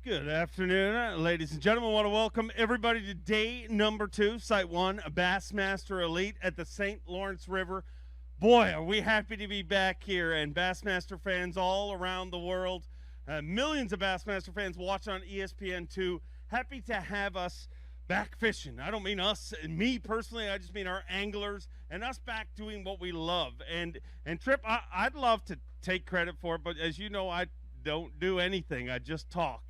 Good afternoon, ladies and gentlemen. I want to welcome everybody to day number 2, Site 1, Bassmaster Elite at the St. Lawrence River. Boy, are we happy to be back here, and Bassmaster fans all around the world, millions of Bassmaster fans watching on ESPN2, happy to have us back fishing. I don't mean us and me personally, I just mean our anglers and us back doing what we love. And Trip, I'd love to take credit for it, but as you know, I don't do anything. I just talk.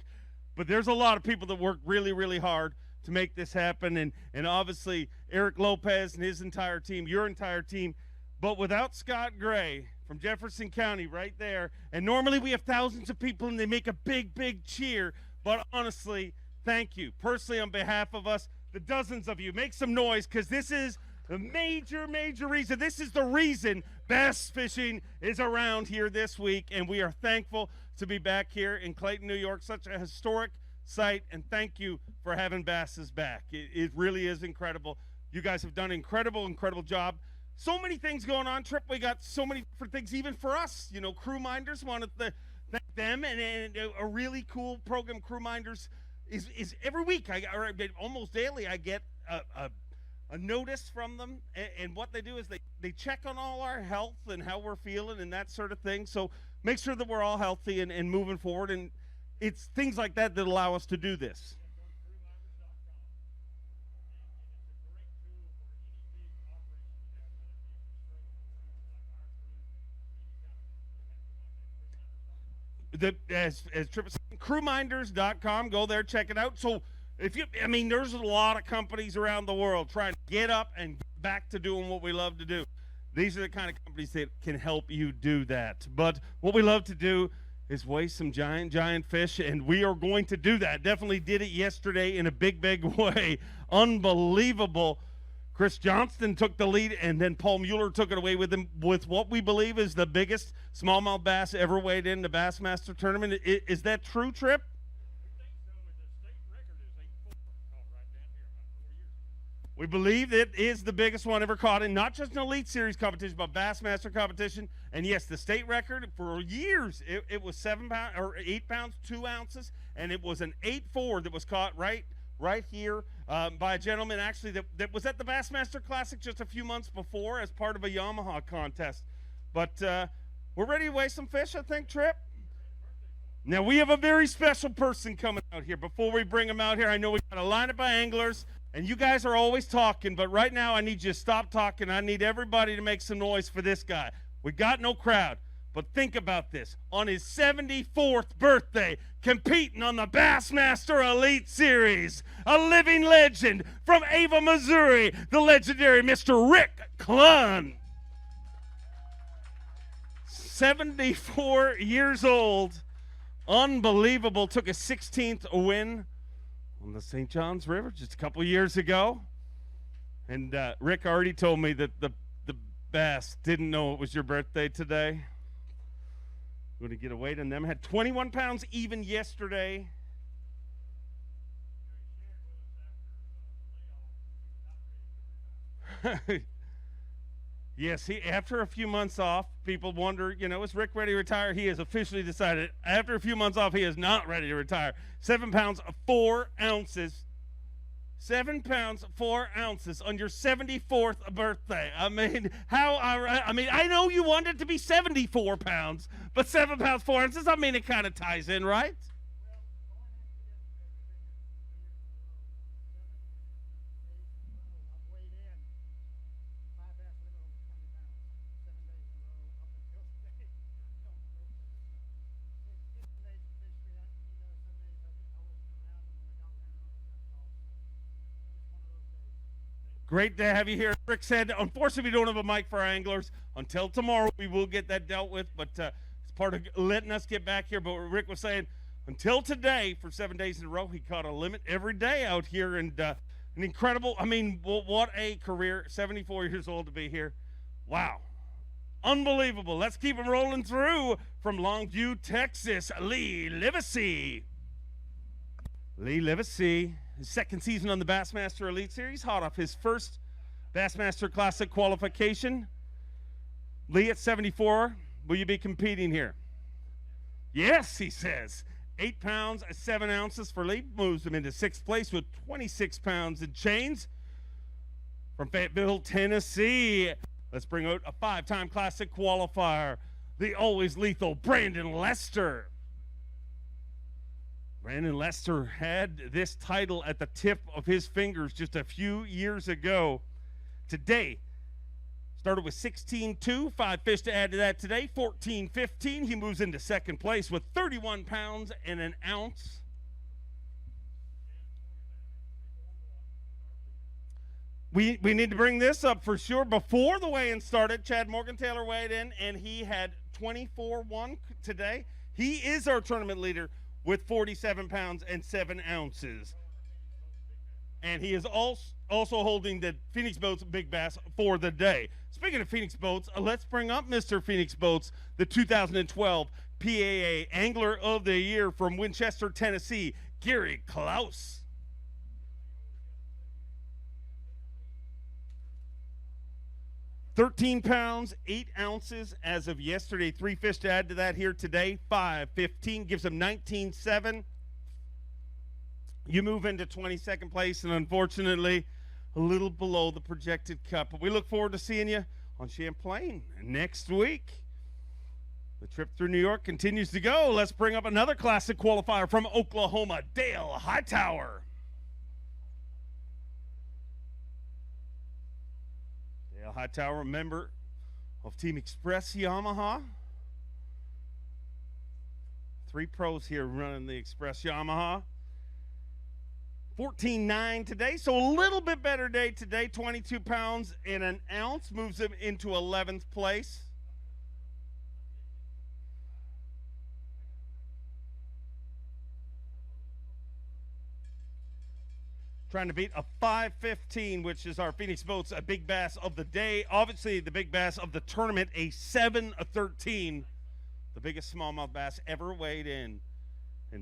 But there's a lot of people that work really, really hard to make this happen, and obviously Eric Lopez and his entire team, your entire team. But without Scott Gray from Jefferson County right there, and normally we have thousands of people and they make a big, big cheer, but honestly, thank you. Personally, on behalf of us, the dozens of you, make some noise, because this is the major, major reason. This is the reason bass fishing is around here this week, and we are thankful to be back here in Clayton, New York, such a historic site, and thank you for having Basses back. It really is incredible. You guys have done an incredible job. So many things going on, Trip. We got so many different things, even for us. You know, Crew Minders, wanted to thank them, and a really cool program. Crew Minders is every week, or almost daily, I get a notice from them, and what they do is they check on all our health and how we're feeling and that sort of thing. So make sure that we're all healthy and moving forward, and it's things like that that allow us to do this. As Trip said, crewminders.com, go there, check it out. So there's a lot of companies around the world trying to get up and get back to doing what we love to do. These are the kind of companies that can help you do that. But what we love to do is weigh some giant fish, and we are going to do that. Definitely did it yesterday in a big way. Unbelievable. Chris Johnston took the lead, and then Paul Mueller took it away with him with what we believe is the biggest smallmouth bass ever weighed in the Bassmaster tournament. Is that true, Trip? We believe it is the biggest one ever caught in not just an Elite Series competition, but Bassmaster competition. And yes, the state record for years, it was 7 pounds or 8 pounds, 2 ounces, and it was an 8.4 that was caught right here by a gentleman actually that was at the Bassmaster Classic just a few months before as part of a Yamaha contest. But we're ready to weigh some fish, I think, Trip. Now, we have a very special person coming out here. Before we bring him out here, I know we got a lineup of anglers. And you guys are always talking, but right now I need you to stop talking. I need everybody to make some noise for this guy. We got no crowd, but think about this. On his 74th birthday, competing on the Bassmaster Elite Series, a living legend from Ava, Missouri, the legendary Mr. Rick Clunn. 74 years old. Unbelievable. Took a 16th win on the St. Johns River just a couple years ago. And Rick already told me that the bass didn't know it was your birthday today. Going to get a weight on them. Had 21 pounds even yesterday. Yes, after a few months off, people wonder, is Rick ready to retire? He has officially decided after a few months off, he is not ready to retire. 7 pounds, 4 ounces. 7 pounds, 4 ounces on your 74th birthday. I know you wanted it to be 74 pounds, but 7 pounds, 4 ounces, it kind of ties in, right? Great to have you here. Rick said, unfortunately, we don't have a mic for our anglers. Until tomorrow, we will get that dealt with, but it's part of letting us get back here. But what Rick was saying, until today, for 7 days in a row, he caught a limit every day out here, and an incredible, what a career, 74 years old to be here. Wow. Unbelievable. Let's keep him rolling through from Longview, Texas, Lee Livesey. Lee Livesey. His second season on the Bassmaster Elite Series, hot off his first Bassmaster Classic qualification. Lee, at 74, will you be competing here? Yes, he says. 8 pounds, 7 ounces for Lee. Moves him into 6th place with 26 pounds and chains. From Fayetteville, Tennessee, let's bring out a 5-time Classic qualifier, the always lethal Brandon Lester. Brandon Lester had this title at the tip of his fingers just a few years ago. Today, started with 16.2, 5 fish to add to that today, 14.15. He moves into 2nd place with 31 pounds and an ounce. We need to bring this up for sure. Before the weigh-in started, Chad Morgan-Taylor weighed in, and he had 24-1 today. He is our tournament leader with 47 pounds and 7 ounces. And he is also holding the Phoenix Boats Big Bass for the day. Speaking of Phoenix Boats, let's bring up Mr. Phoenix Boats, the 2012 PAA Angler of the Year from Winchester, Tennessee, Gary Klaus. 13 pounds, 8 ounces as of yesterday. 3 fish to add to that here today. 5.15 gives him 19.7. You move into 22nd place, and unfortunately, a little below the projected cut. But we look forward to seeing you on Champlain next week. The trip through New York continues to go. Let's bring up another Classic qualifier from Oklahoma, Dale Hightower. Dale Hightower, a member of Team Express Yamaha. 3 pros here running the Express Yamaha. 14.9 today, so a little bit better day today. 22 pounds and an ounce moves him into 11th place. Trying to beat a 5.15, which is our Phoenix Boats a big bass of the day. Obviously, the big bass of the tournament, a 7.13, the biggest smallmouth bass ever weighed in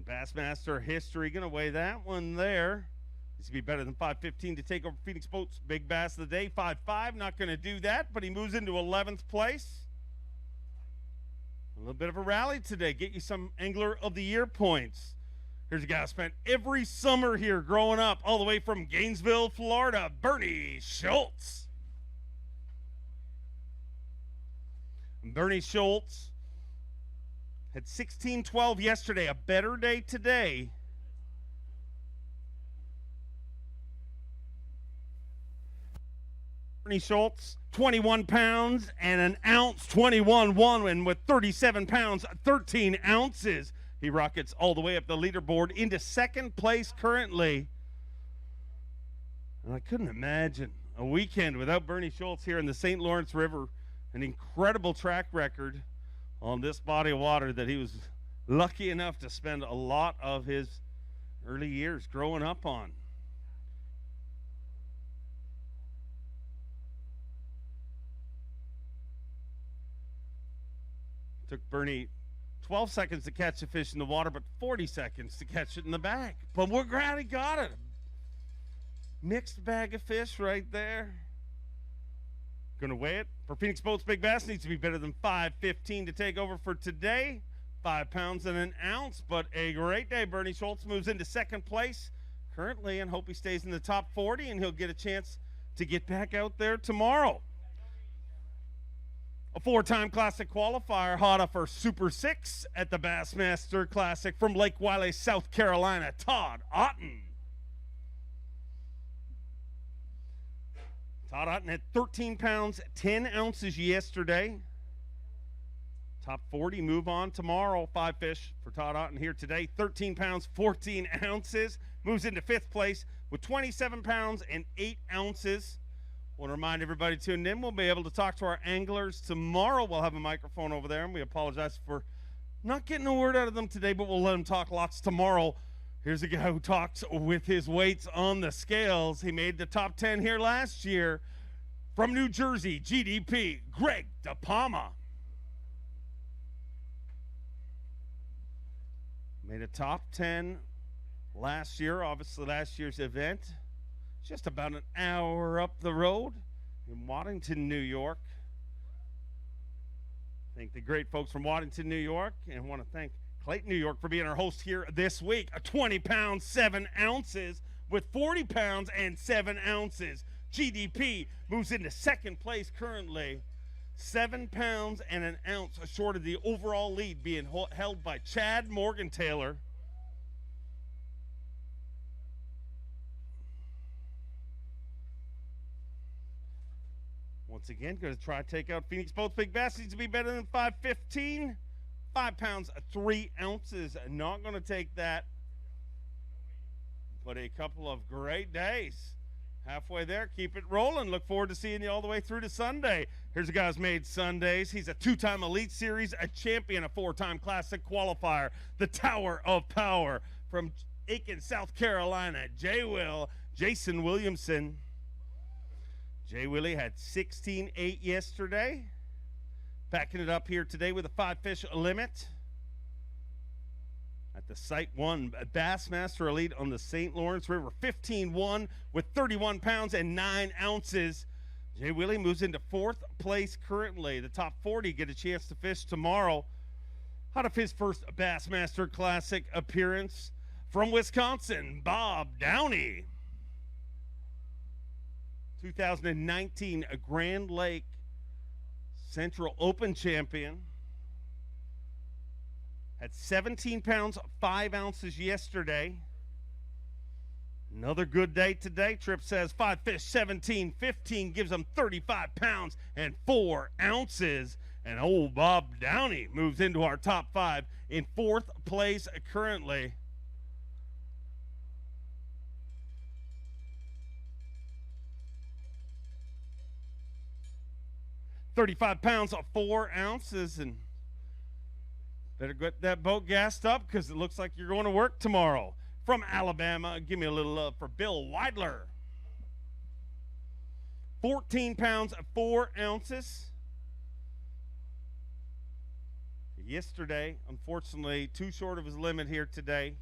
Bassmaster history. Going to weigh that one there. Needs to be better than 5.15 to take over Phoenix Boats big bass of the day. 5.5, not going to do that, but he moves into 11th place. A little bit of a rally today. Get you some Angler of the Year points. Here's a guy who spent every summer here growing up, all the way from Gainesville, Florida, Bernie Schultz. And Bernie Schultz had 16.12 yesterday, a better day today. Bernie Schultz, 21 pounds and an ounce, 21-1, and with 37 pounds, 13 ounces. He rockets all the way up the leaderboard into 2nd place currently. And I couldn't imagine a weekend without Bernie Schultz here in the St. Lawrence River. An incredible track record on this body of water that he was lucky enough to spend a lot of his early years growing up on. Took Bernie 12 seconds to catch a fish in the water, but 40 seconds to catch it in the bag. But we're glad he got it. Mixed bag of fish right there. Gonna weigh it. For Phoenix Boats Big Bass, needs to be better than 5.15 to take over for today. 5 pounds and an ounce, but a great day. Bernie Schultz moves into 2nd place currently, and hope he stays in the top 40, and he'll get a chance to get back out there tomorrow. A 4-time Classic qualifier, hot off our Super 6 at the Bassmaster Classic from Lake Wylie, South Carolina, Todd Otten. Todd Otten had 13 pounds, 10 ounces yesterday. Top 40 move on tomorrow. 5 fish for Todd Otten here today. 13 pounds, 14 ounces. Moves into 5th place with 27 pounds and 8 ounces. Want to remind everybody tuned in, we'll be able to talk to our anglers tomorrow. We'll have a microphone over there, and we apologize for not getting a word out of them today, but we'll let them talk lots tomorrow. Here's a guy who talks with his weights on the scales. He made the top 10 here last year. From New Jersey, GDP, Greg DePalma. Made a top 10 last year, obviously last year's event. Just about an hour up the road in Waddington, New York. Thank the great folks from Waddington, New York, and want to thank Clayton, New York, for being our host here this week. A 20 pounds, 7 ounces with 40 pounds and 7 ounces. GDP moves into second place currently. 7 pounds and an ounce short of the overall lead being held by Chad Morgan-Taylor. Once again, going to try to take out Phoenix. Both big bass needs to be better than 515. 5 pounds, 3 ounces. Not going to take that. But a couple of great days. Halfway there, keep it rolling. Look forward to seeing you all the way through to Sunday. Here's a guy who's made Sundays. He's a 2-time Elite Series, a champion, a 4-time Classic qualifier. The Tower of Power from Aiken, South Carolina. Jason Williamson. Jay Willey had 16.8 yesterday. Packing it up here today with a 5-fish limit. At the Site 1 Bassmaster Elite on the St. Lawrence River. 15-1 with 31 pounds and 9 ounces. Jay Willey moves into 4th place currently. The top 40 get a chance to fish tomorrow. Out of his first Bassmaster Classic appearance from Wisconsin, Bob Downey. 2019 Grand Lake Central Open champion. Had 17 pounds, 5 ounces yesterday. Another good day today. Tripp says 5 fish, 17, 15 gives him 35 pounds and 4 ounces. And old Bob Downey moves into our top 5 in 4th place currently. $35 pounds, 4 ounces, and better get that boat gassed up because it looks like you're going to work tomorrow. From Alabama, give me a little love for Bill Weidler. 14 pounds, 4 ounces. Yesterday, unfortunately, too short of his limit here today.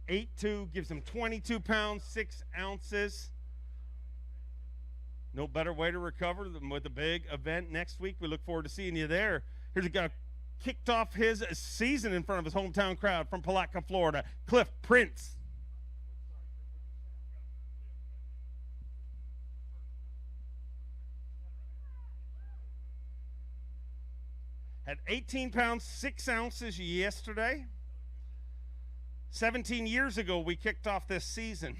8.2 gives him 22 pounds, 6 ounces. No better way to recover than with a big event next week. We look forward to seeing you there. Here's a guy who kicked off his season in front of his hometown crowd from Palatka, Florida, Cliff Prince. Had 18 pounds, 6 ounces yesterday. 17 years ago, we kicked off this season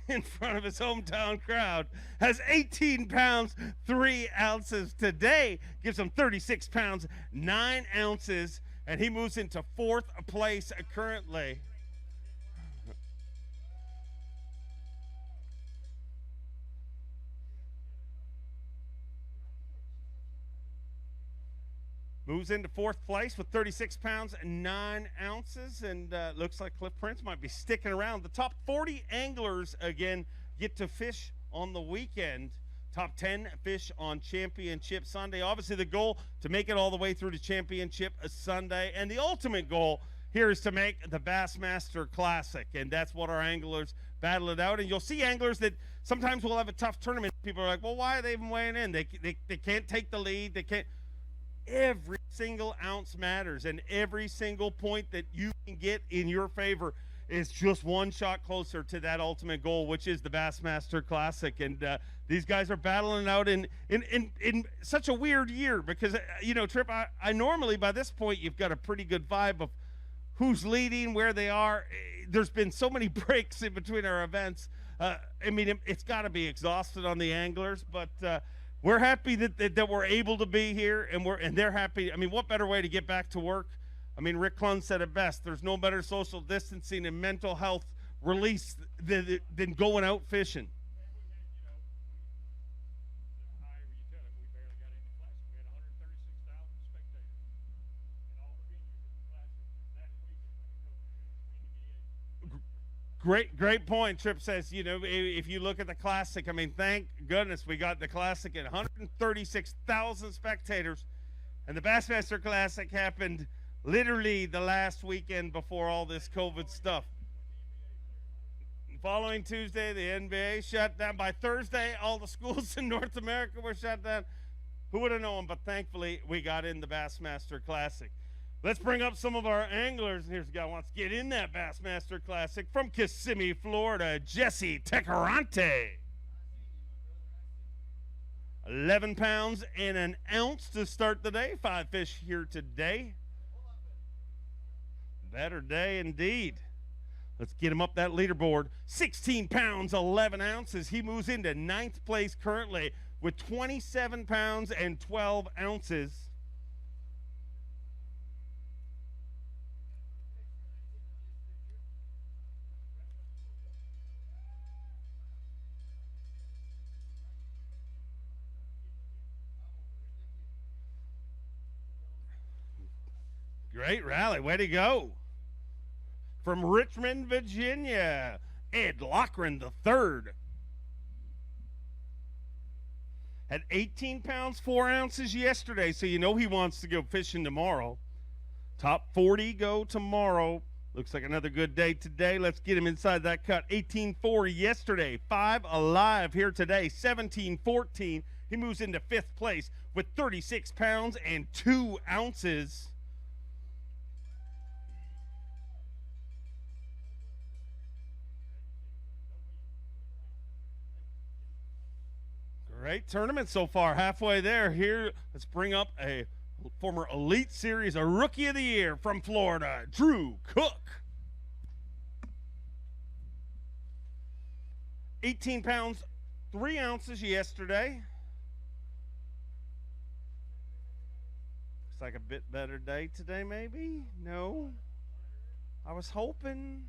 in front of his hometown crowd. Has 18 pounds, 3 ounces. Today gives him 36 pounds, 9 ounces, and he moves into 4th place currently. Moves into 4th place with 36 pounds and 9 ounces, and looks like Cliff Prince might be sticking around. The top 40 anglers, again, get to fish on the weekend. Top 10 fish on Championship Sunday. Obviously, the goal to make it all the way through to Championship Sunday, and the ultimate goal here is to make the Bassmaster Classic, and that's what our anglers battle it out. And you'll see anglers that sometimes will have a tough tournament. People are like, well, why are they even weighing in? They can't take the lead. They can't. Every single ounce matters, and every single point that you can get in your favor is just one shot closer to that ultimate goal, which is the Bassmaster Classic. And these guys are battling out in such a weird year because, Tripp, I normally by this point you've got a pretty good vibe of who's leading, where they are. There's been so many breaks in between our events. It's got to be exhausted on the anglers, but we're happy that we're able to be here, and they're happy. What better way to get back to work? Rick Clun said it best. There's no better social distancing and mental health release than going out fishing. Great point. Tripp says, if you look at the Classic, thank goodness we got the Classic at 136,000 spectators, and the Bassmaster Classic happened literally the last weekend before all this COVID stuff. Following Tuesday, the NBA shut down. By Thursday, all the schools in North America were shut down. Who would have known? But thankfully, we got in the Bassmaster Classic. Let's bring up some of our anglers. And here's a guy who wants to get in that Bassmaster Classic from Kissimmee, Florida, Jesse Tecerante. 11 pounds and an ounce to start the day. 5 fish here today. Better day indeed. Let's get him up that leaderboard. 16 pounds, 11 ounces. He moves into 9th place currently with 27 pounds and 12 ounces. Great rally. Way to go. From Richmond, Virginia, Ed Lochren III. Had 18 pounds, 4 ounces yesterday, so you know he wants to go fishing tomorrow. Top 40 go tomorrow. Looks like another good day today. Let's get him inside that cut. 18.4 yesterday, 5 alive here today, 17.14. He moves into 5th place with 36 pounds and 2 ounces. Great tournament so far, halfway there. Here, let's bring up a former Elite Series, a Rookie of the Year from Florida, Drew Cook. 18 pounds, 3 ounces yesterday. Looks like a bit better day today, maybe? No. I was hoping,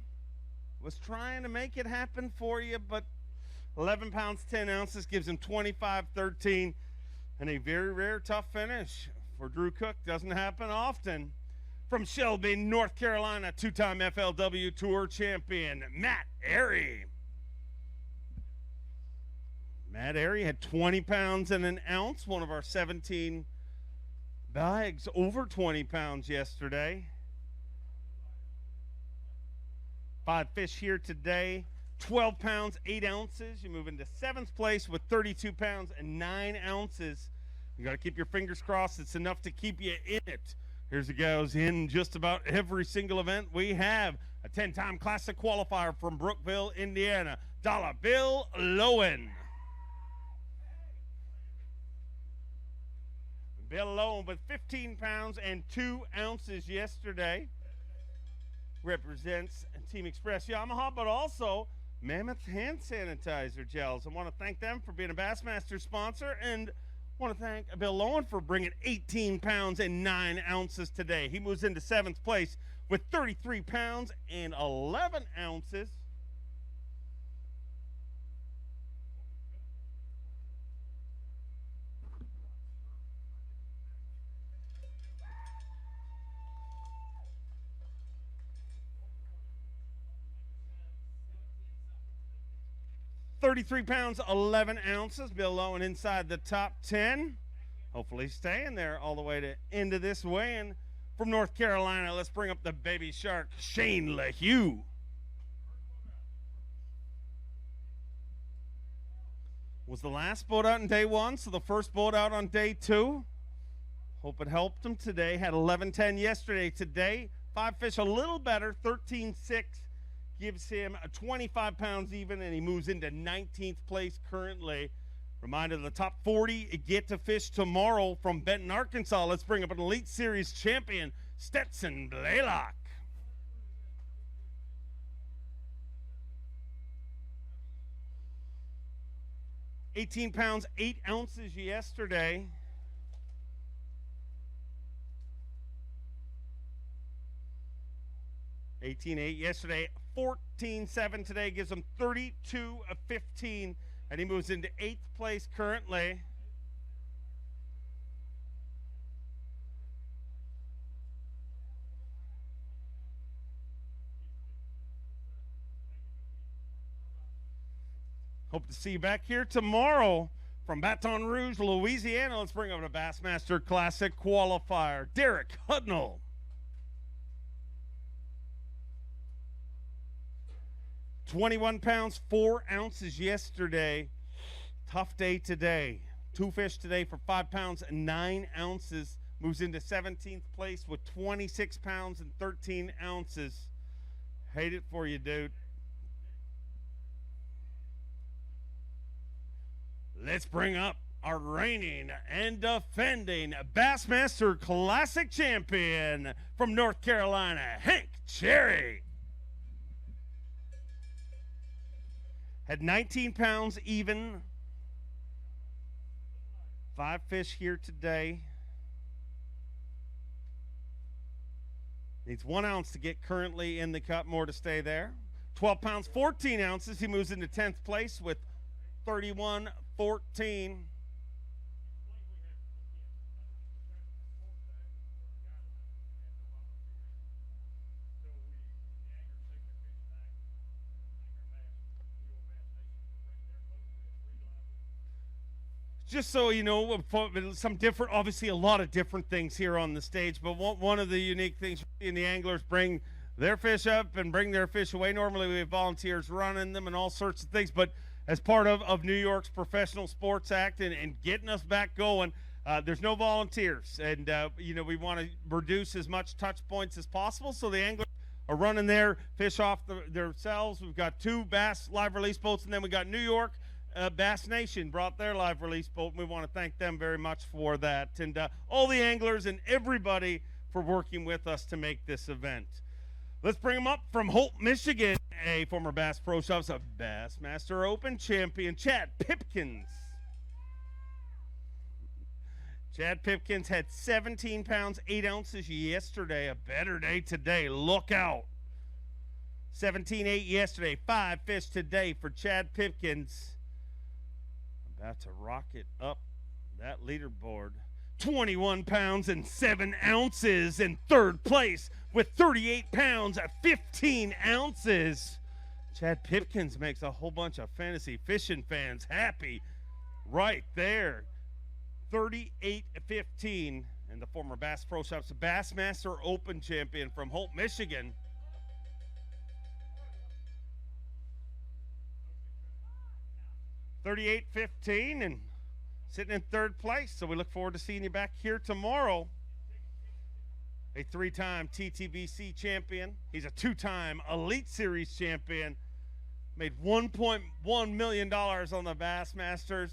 was trying to make it happen for you, but 11 pounds, 10 ounces gives him 25-13 and a very rare tough finish for Drew Cook. Doesn't happen often. From Shelby, North Carolina, 2-time FLW Tour champion, Matt Airy. Matt Airy had 20 pounds and an ounce, one of our 17 bags over 20 pounds yesterday. 5 fish here today. 12 pounds, 8 ounces. You move into 7th place with 32 pounds and 9 ounces. You got to keep your fingers crossed. It's enough to keep you in it. Here's a guy who's in just about every single event we have. A 10-time Classic qualifier from Brookville, Indiana, Dollar Bill Lowen. Bill Lowen with 15 pounds and 2 ounces yesterday. Represents Team Express Yamaha, but also Mammoth hand sanitizer gels. I want to thank them for being a Bassmaster sponsor, and want to thank Bill Lowen for bringing 18 pounds and 9 ounces today. He moves into 7th place with 33 pounds and 11 ounces. £33, 11 ounces. Bill Lowen inside the top 10. Hopefully staying there all the way to end of this weigh-in. From North Carolina, let's bring up the baby shark, Shane LeHue. Was the last boat out on day 1, so the first boat out on day 2. Hope it helped him today. Had 11.10 yesterday. Today, 5 fish a little better, 13.6. Gives him 25 pounds even, and he moves into 19th place currently. Reminder, the top 40 get to fish tomorrow from Benton, Arkansas. Let's bring up an Elite Series champion, Stetson Blaylock. £18, 8 ounces yesterday. $18.8 yesterday, 14.7 today, gives him 32 of 15, and he moves into 8th place currently. Hope to see you back here tomorrow from Baton Rouge, Louisiana. Let's bring up a Bassmaster Classic qualifier, Derek Hudnall. 21 pounds, 4 ounces yesterday. Tough day today. 2 fish today for 5 pounds and 9 ounces. moves into 17th place with 26 pounds and 13 ounces. Hate it for you, dude. Let's bring up our reigning and defending Bassmaster Classic champion from North Carolina, Hank Cherry. Had 19 pounds even. 5 fish here today. Needs 1 ounce to get currently in the cup, more to stay there. 12 pounds, 14 ounces. He moves into 10th place with 31.14. Just so you know, some different, obviously a lot of different things here on the stage, but one of the unique things in the anglers bring their fish up and bring their fish away. Normally we have volunteers running them and all sorts of things, but as part of New York's Professional Sports Act and getting us back going, there's no volunteers. And, we want to reduce as much touch points as possible, so the anglers are running their fish off themselves. We've got 2 bass live release boats, and then we got New York. Bass Nation brought their live release boat, and we want to thank them very much for that. And all the anglers and everybody for working with us to make this event. Let's bring them up from Holt, Michigan, a former Bass Pro Shops, a Bassmaster Open champion, Chad Pipkins. Chad Pipkins had 17 pounds, 8 ounces yesterday. A better day today. Look out. 17.8 yesterday. 5 fish today for Chad Pipkins. About to rocket up that leaderboard. 21 pounds and 7 ounces in 3rd place with 38 pounds at 15 ounces. Chad Pipkins makes a whole bunch of fantasy fishing fans happy right there. 38.15, and the former Bass Pro Shops Bassmaster Open champion from Holt, Michigan. $38.15 and sitting in 3rd place. So we look forward to seeing you back here tomorrow. A 3-time TTBC champion. He's a 2-time Elite Series champion. Made $1.1 million on the Bassmasters.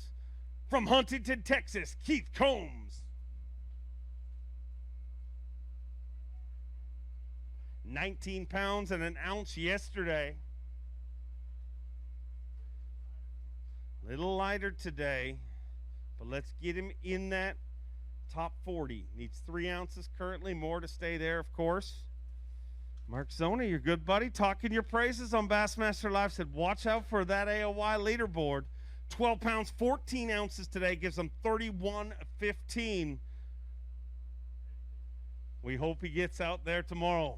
From Huntington, Texas, Keith Combs. 19 pounds and an ounce yesterday. Little lighter today, but let's get him in that top 40. Needs 3 ounces currently, more to stay there, of course. Mark Zona, your good buddy, talking your praises on Bassmaster Live, said watch out for that AOY leaderboard. 12 pounds, 14 ounces today, gives him 31.15. We hope he gets out there tomorrow,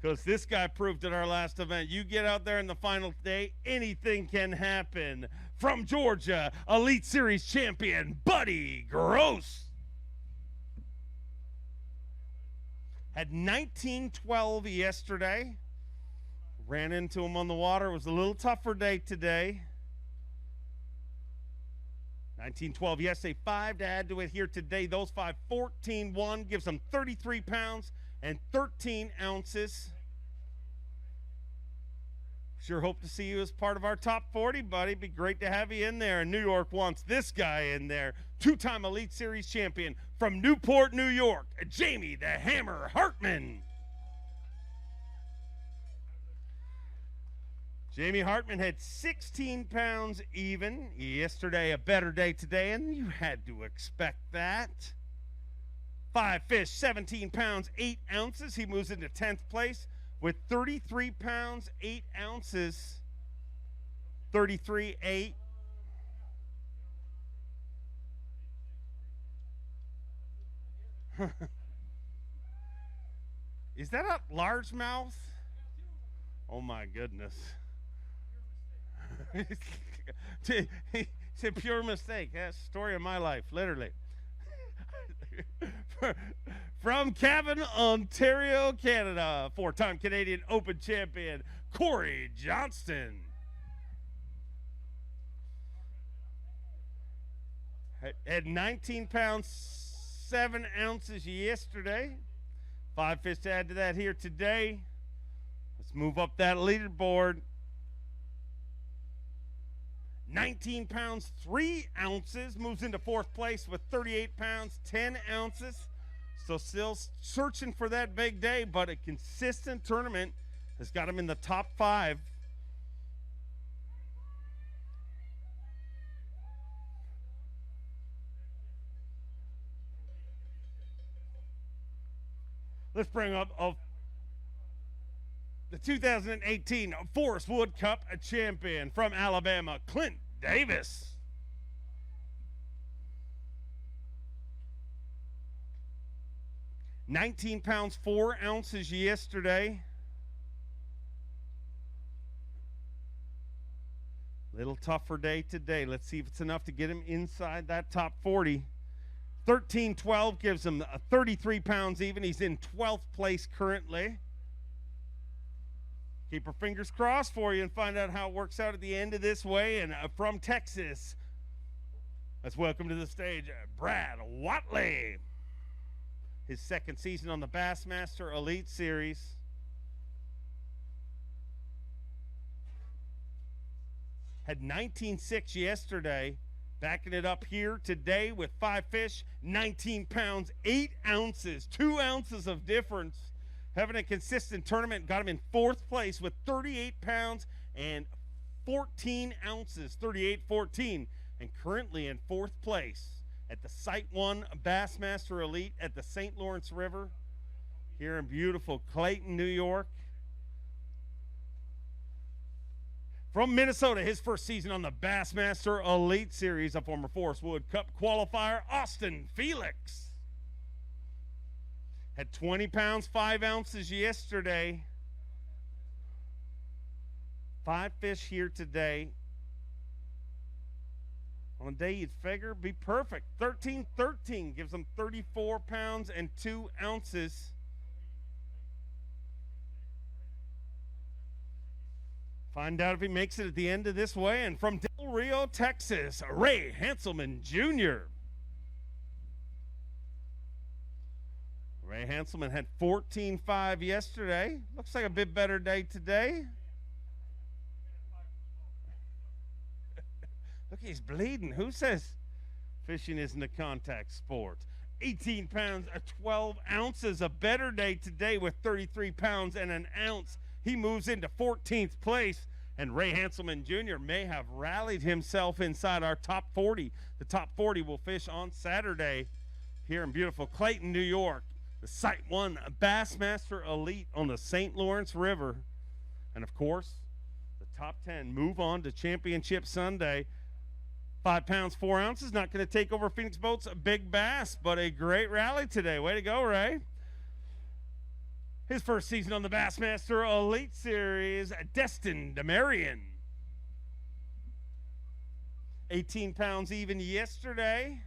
because this guy proved at our last event, you get out there in the final day, anything can happen. From Georgia, Elite Series champion, Buddy Gross. Had 19.12 yesterday. Ran into him on the water. It was a little tougher day today. 19.12 yesterday, 5 to add to it here today. Those 5, 14.1 gives him 33 pounds and 13 ounces. Sure hope to see you as part of our top 40, buddy. Be great to have you in there. And New York wants this guy in there. 2-time Elite Series champion from Newport, New York, Jamie the Hammer Hartman. Jamie Hartman had 16 pounds even yesterday, a better day today, and you had to expect that. 5 fish, 17 pounds, 8 ounces. He moves into 10th place with 33 pounds, 8 ounces, 33.8. Is that a largemouth? Oh my goodness. It's a pure mistake. That's the story of my life, literally. From Cavan, Ontario, Canada, 4-time Canadian Open champion, Corey Johnston. At 19 pounds, 7 ounces yesterday. 5 fish to add to that here today. Let's move up that leaderboard. 19 pounds, 3 ounces. Moves into 4th place with 38 pounds, 10 ounces. Still searching for that big day, but a consistent tournament has got him in the top 5. Let's bring up the 2018 Forest Wood Cup champion from Alabama, Clint Davis. $19 pounds, 4 ounces yesterday. Little tougher day today. Let's see if it's enough to get him inside that top 40. 13-12 gives him 33 pounds even. He's in 12th place currently. Keep our fingers crossed for you and find out how it works out at the end of this weigh. And from Texas, let's welcome to the stage Brad Watley. His 2nd season on the Bassmaster Elite Series. Had 19.6 yesterday. Backing it up here today with 5 fish, 19 pounds, 8 ounces, 2 ounces of difference. Having a consistent tournament, got him in 4th place with 38 pounds and 14 ounces, 38-14, and currently in 4th place at the Site 1 Bassmaster Elite at the St. Lawrence River here in beautiful Clayton, New York. From Minnesota, his 1st season on the Bassmaster Elite Series, a former Forest Wood Cup qualifier, Austin Felix. Had 20 pounds, 5 ounces yesterday. 5 fish here today. On a day you'd figure be perfect. 13-13 gives him 34 pounds and 2 ounces. Find out if he makes it at the end of this weigh. And from Del Rio, Texas, Ray Hanson Jr. Ray Hanson had 14.5 yesterday. Looks like a bit better day today. Look, he's bleeding. Who says fishing isn't a contact sport? 18 pounds, 12 ounces. A better day today with 33 pounds and an ounce. He moves into 14th place. And Ray Hanson Jr. may have rallied himself inside our top 40. The top 40 will fish on Saturday here in beautiful Clayton, New York. The Site 1 Bassmaster Elite on the St. Lawrence River. And, of course, the top 10 move on to Championship Sunday. 5 pounds, 4 ounces. Not going to take over Phoenix Boats Big Bass, but a great rally today. Way to go, Ray. His 1st season on the Bassmaster Elite Series, Destin DeMarion. 18 pounds even yesterday.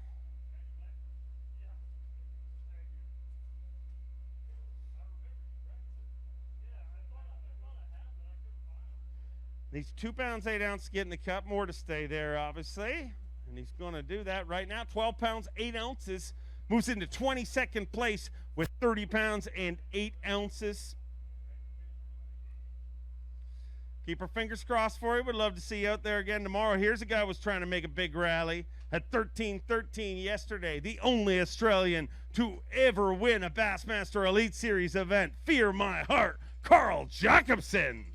Needs 2 pounds, 8 ounces to get in the cup. More to stay there, obviously. And he's going to do that right now. 12 pounds, 8 ounces. Moves into 22nd place with 30 pounds and 8 ounces. Keep our fingers crossed for you. We'd love to see you out there again tomorrow. Here's a guy who was trying to make a big rally. Had 13-13 yesterday. The only Australian to ever win a Bassmaster Elite Series event. Fear my heart, Carl Jacobson.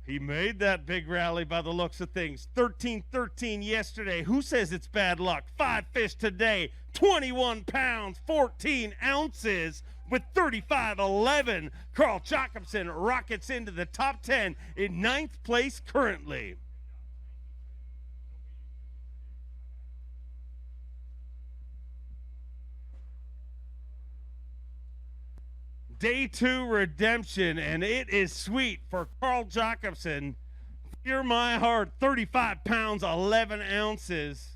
He made that big rally by the looks of things. 13-13 yesterday. Who says it's bad luck? 5 fish today. 21 pounds, 14 ounces with 35-11. Carl Jacobson rockets into the top 10 in 9th place currently. Day 2 redemption, and it is sweet for Carl Jacobson. Fear my heart, 35 pounds, 11 ounces.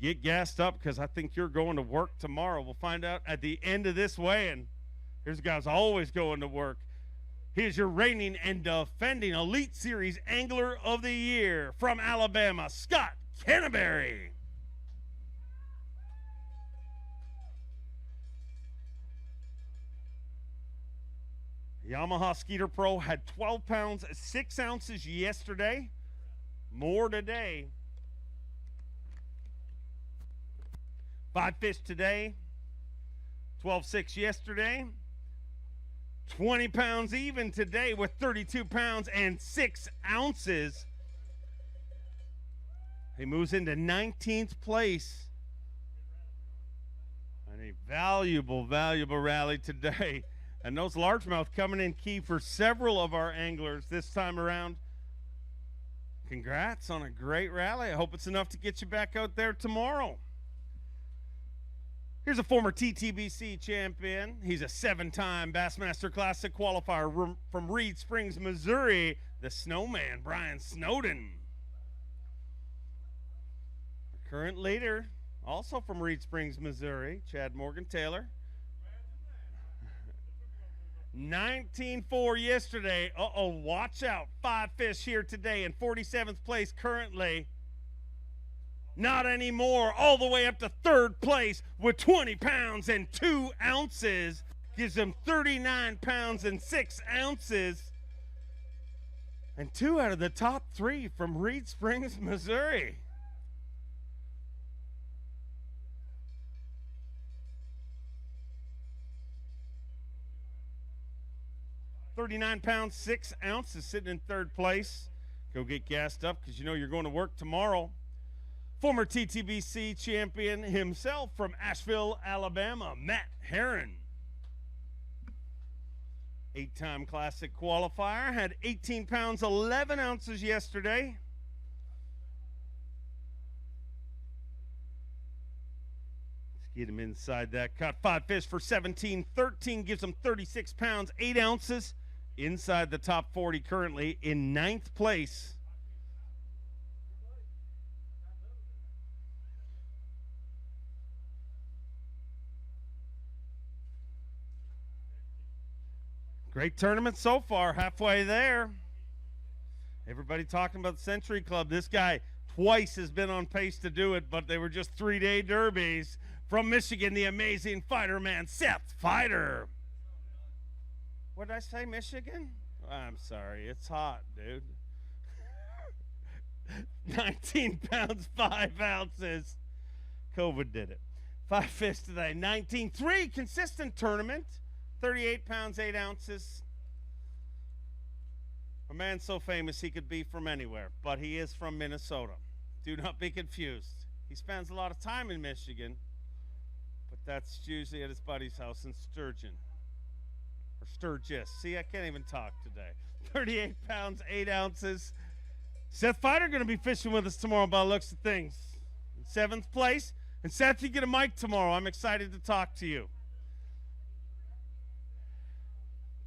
Get gassed up because I think you're going to work tomorrow. We'll find out at the end of this weigh-in. Here's a guy who's always going to work. Here's your reigning and defending Elite Series Angler of the Year from Alabama, Scott Canterbury. Yamaha Skeeter Pro had 12 pounds, 6 ounces yesterday. More today. 5 fish today. 12.6 yesterday. 20 pounds even today with 32 pounds and 6 ounces. He moves into 19th place. And a valuable rally today. And those largemouth coming in key for several of our anglers this time around. Congrats on a great rally. I hope it's enough to get you back out there tomorrow. Here's a former TTBC champion. He's a 7-time Bassmaster Classic qualifier from Reed Springs, Missouri, the Snowman, Brian Snowden. Our current leader, also from Reed Springs, Missouri, Chad Morgan-Taylor. 19.4 yesterday. Watch out. 5 fish here today in 47th place currently. Not anymore. All the way up to 3rd place with 20 pounds and 2 ounces. Gives him 39 pounds and 6 ounces. And 2 out of the top 3 from Reed Springs, Missouri. $39 pounds, 6 ounces sitting in 3rd place. Go get gassed up because you know you're going to work tomorrow. Former TTBC champion himself from Asheville, Alabama, Matt Herron. 8-time Classic qualifier, had 18 pounds, 11 ounces yesterday. Let's get him inside that. Caught 5 fish for 17-13, gives him 36 pounds, 8 ounces. Inside the top 40 currently in 9th place. Great tournament so far, halfway there. Everybody talking about the Century Club. This guy twice has been on pace to do it, but they were just 3-day derbies. From Michigan, the amazing fighter man, Seth Fighter. What did I say, Michigan? I'm sorry, it's hot, dude. 19 pounds, 5 ounces. COVID did it. 5 fish today, 19-3, consistent tournament. 38 pounds, 8 ounces. A man so famous he could be from anywhere, but he is from Minnesota. Do not be confused. He spends a lot of time in Michigan, but that's usually at his buddy's house in Sturgeon. Or Sturgis. See, I can't even talk today. 38 pounds, 8 ounces. Seth Fighter going to be fishing with us tomorrow by the looks of things. In 7th place. And Seth, you get a mic tomorrow. I'm excited to talk to you.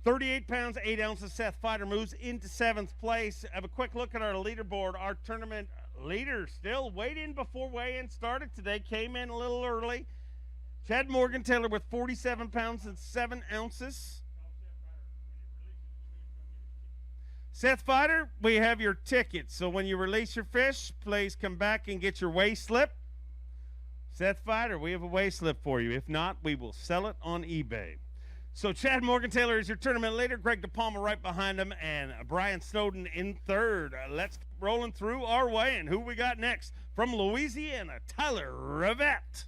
38 pounds, 8 ounces. Seth Fighter moves into 7th place. Have a quick look at our leaderboard. Our tournament leader still weighed in before weigh-in started today. Came in a little early. Chad Morgan-Taylor with 47 pounds and 7 ounces. Seth Fighter, we have your ticket. So when you release your fish, please come back and get your weigh slip. Seth Fighter, we have a weigh slip for you. If not, we will sell it on eBay. So Chad Morgan-Taylor is your tournament leader. Greg DePalma right behind him, and Brian Snowden in 3rd. Let's keep rolling through our weigh-in. Who we got next? From Louisiana, Tyler Rivette.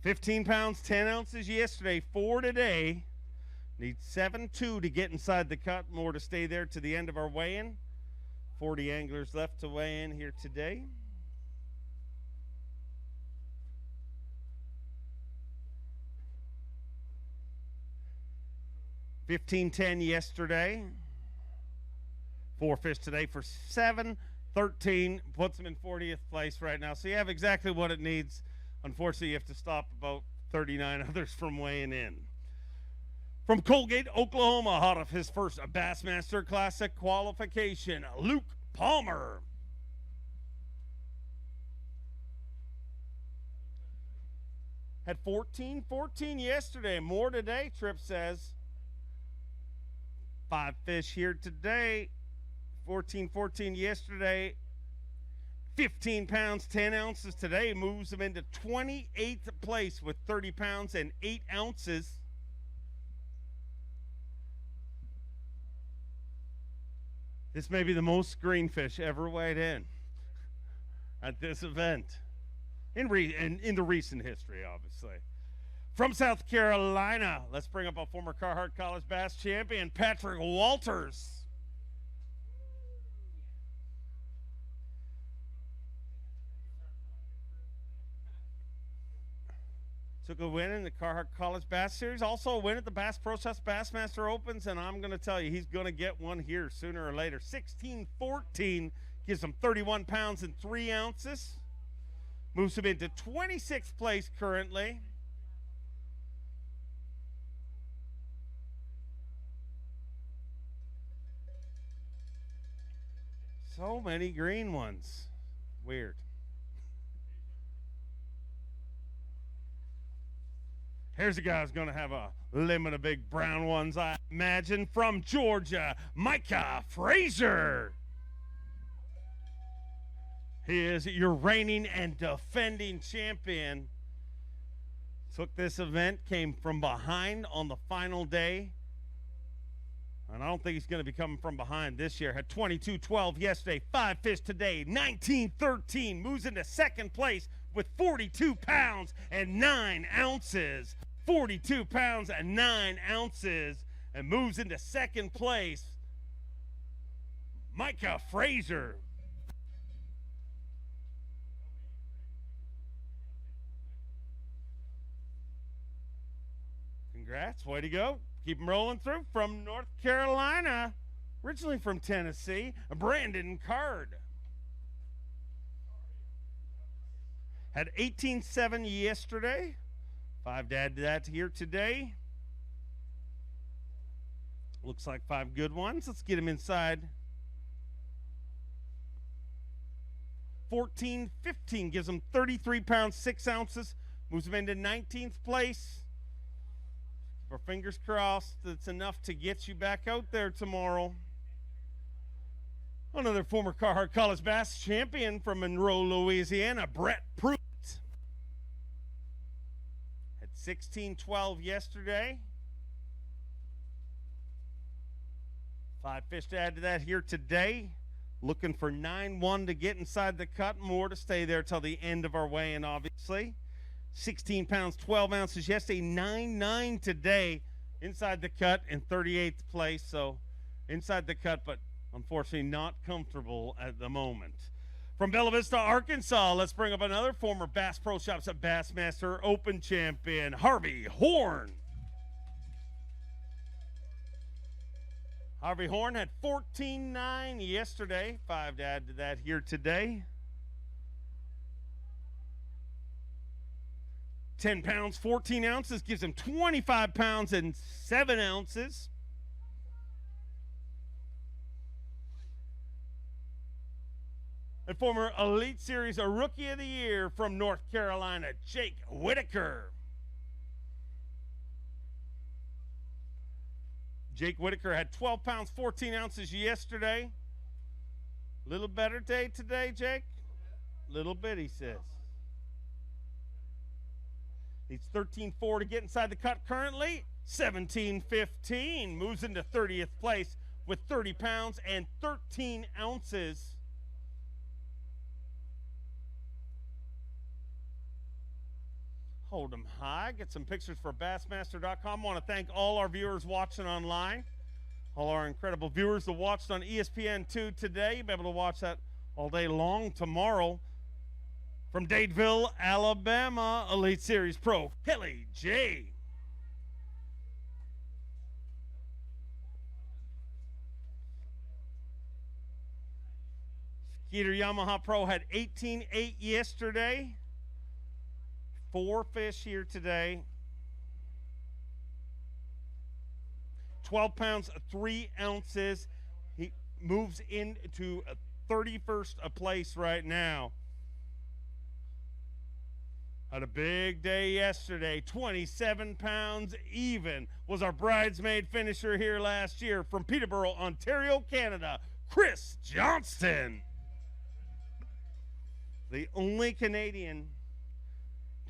15 pounds, 10 ounces yesterday, 4 today. Needs 7.2 to get inside the cut. More to stay there to the end of our weigh-in. 40 anglers left to weigh in here today. $15.10 yesterday. 4 fish today for 7.13. Puts them in 40th place right now. So you have exactly what it needs. Unfortunately, you have to stop about 39 others from weighing in. From Colgate, Oklahoma, hot off his first Bassmaster Classic qualification, Luke Palmer. Had 14-14 yesterday. More today, Tripp says. 5 fish here today. 14-14 yesterday. 15 pounds, 10 ounces today. Moves him into 28th place with 30 pounds and 8 ounces. This may be the most greenfish ever weighed in at this event in the recent history, obviously. From South Carolina, let's bring up a former Carhartt College Bass champion, Patrick Walters. Took a win in the Carhartt College Bass Series. Also a win at the Bass Pro Shops Bassmaster Opens. And I'm going to tell you, he's going to get one here sooner or later. 16-14 gives him 31 pounds and 3 ounces. Moves him into 26th place currently. So many green ones. Weird. Here's a guy who's going to have a limit of big brown ones, I imagine, from Georgia, Micah Fraser. He is your reigning and defending champion. Took this event, came from behind on the final day. And I don't think he's going to be coming from behind this year. Had 22-12 yesterday, 5 fish today, 19-13. Moves into second place with 42 pounds and 9 ounces. 42 pounds and 9 ounces. And moves into second place. Micah Fraser. Congrats, way to go. Keep them rolling through. From North Carolina, originally from Tennessee, Brandon Card. Had 18-7 yesterday. 5 to add to that here today. Looks like 5 good ones. Let's get him inside. 14-15 gives him 33 pounds, 6 ounces. Moves him into 19th place. Our fingers crossed that's enough to get you back out there tomorrow. Another former Carhartt College Bass champion from Monroe, Louisiana, Brett Pruitt. Had 16-12 yesterday. 5 fish to add to that here today. Looking for 9-1 to get inside the cut. More to stay there till the end of our weigh-in, obviously. 16 pounds, 12 ounces yesterday, 9-9 today. Inside the cut in 38th place. So inside the cut, but unfortunately not comfortable at the moment. From Bella Vista, Arkansas, let's bring up another former Bass Pro Shops at Bassmaster Open champion, Harvey Horn. Harvey Horn had 14-9 yesterday. 5 to add to that here today. 10 pounds, 14 ounces gives him 25 pounds and 7 ounces. And former Elite Series, a Rookie of the Year from North Carolina, Jake Whitaker. Jake Whitaker had 12 pounds, 14 ounces yesterday. Little better day today, Jake? Little bit, he says. He's 13-4 to get inside the cut currently. 17-15. Moves into 30th place with 30 pounds and 13 ounces. Hold them high. Get some pictures for Bassmaster.com. Want to thank all our viewers watching online. All our incredible viewers that watched on ESPN2 today. You'll be able to watch that all day long tomorrow. From Dadeville, Alabama, Elite Series Pro, Kelly J. Skeeter Yamaha Pro had 18-8 yesterday. 4 fish here today. 12 pounds, 3 ounces. He moves into 31st place right now. Had a big day yesterday, 27 pounds even. Was our bridesmaid finisher here last year from Peterborough, Ontario, Canada, Chris Johnston. The only Canadian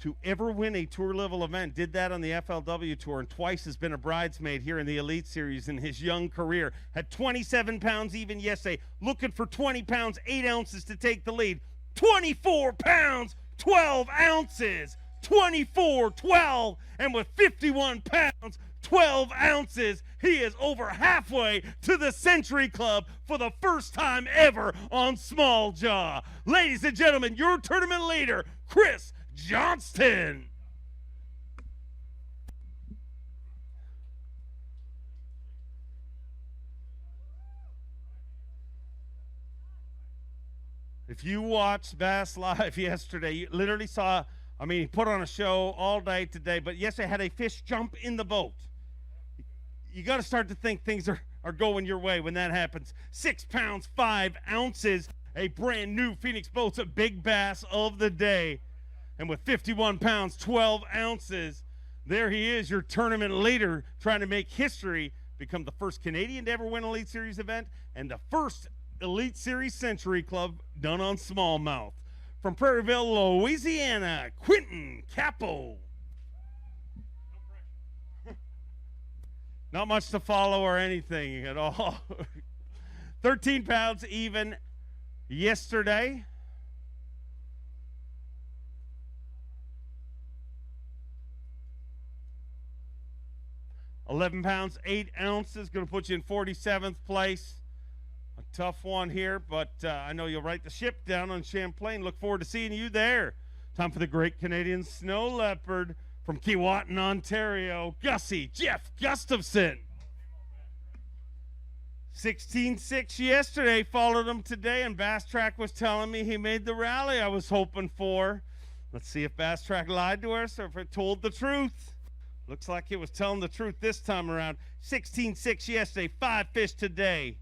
to ever win a tour-level event. Did that on the FLW Tour, and twice has been a bridesmaid here in the Elite Series in his young career. Had 27 pounds even yesterday, looking for 20 pounds, 8 ounces to take the lead. 24 pounds, 12 ounces, 24-12, and with 51 pounds, 12 ounces, he is over halfway to the Century Club for the first time ever on Small Jaw. Ladies and gentlemen, your tournament leader, Chris Johnston. If you watched Bass Live yesterday, you literally saw, he put on a show all day today, but yesterday had a fish jump in the boat. You got to start to think things are going your way when that happens. 6 pounds, 5 ounces, a brand new Phoenix Boats, a big bass of the day. And with 51 pounds, 12 ounces, there he is, your tournament leader, trying to make history, become the first Canadian to ever win an Elite Series event, and the first Elite Series Century Club done on smallmouth. From Prairieville, Louisiana, Quinton Capo. Not much to follow or anything at all. 13 pounds even yesterday. £11, 8 ounces, going to put you in 47th place. A tough one here, but I know you'll write the ship down on Champlain. Look forward to seeing you there. Time for the Great Canadian Snow Leopard from Keewatin, Ontario, Gussie Jeff Gustafson. 16-6 yesterday, followed him today, and Bass Track was telling me he made the rally I was hoping for. Let's see if Bass Track lied to us or if it told the truth. Looks like it was telling the truth this time around. 16-6 yesterday, 5 fish today.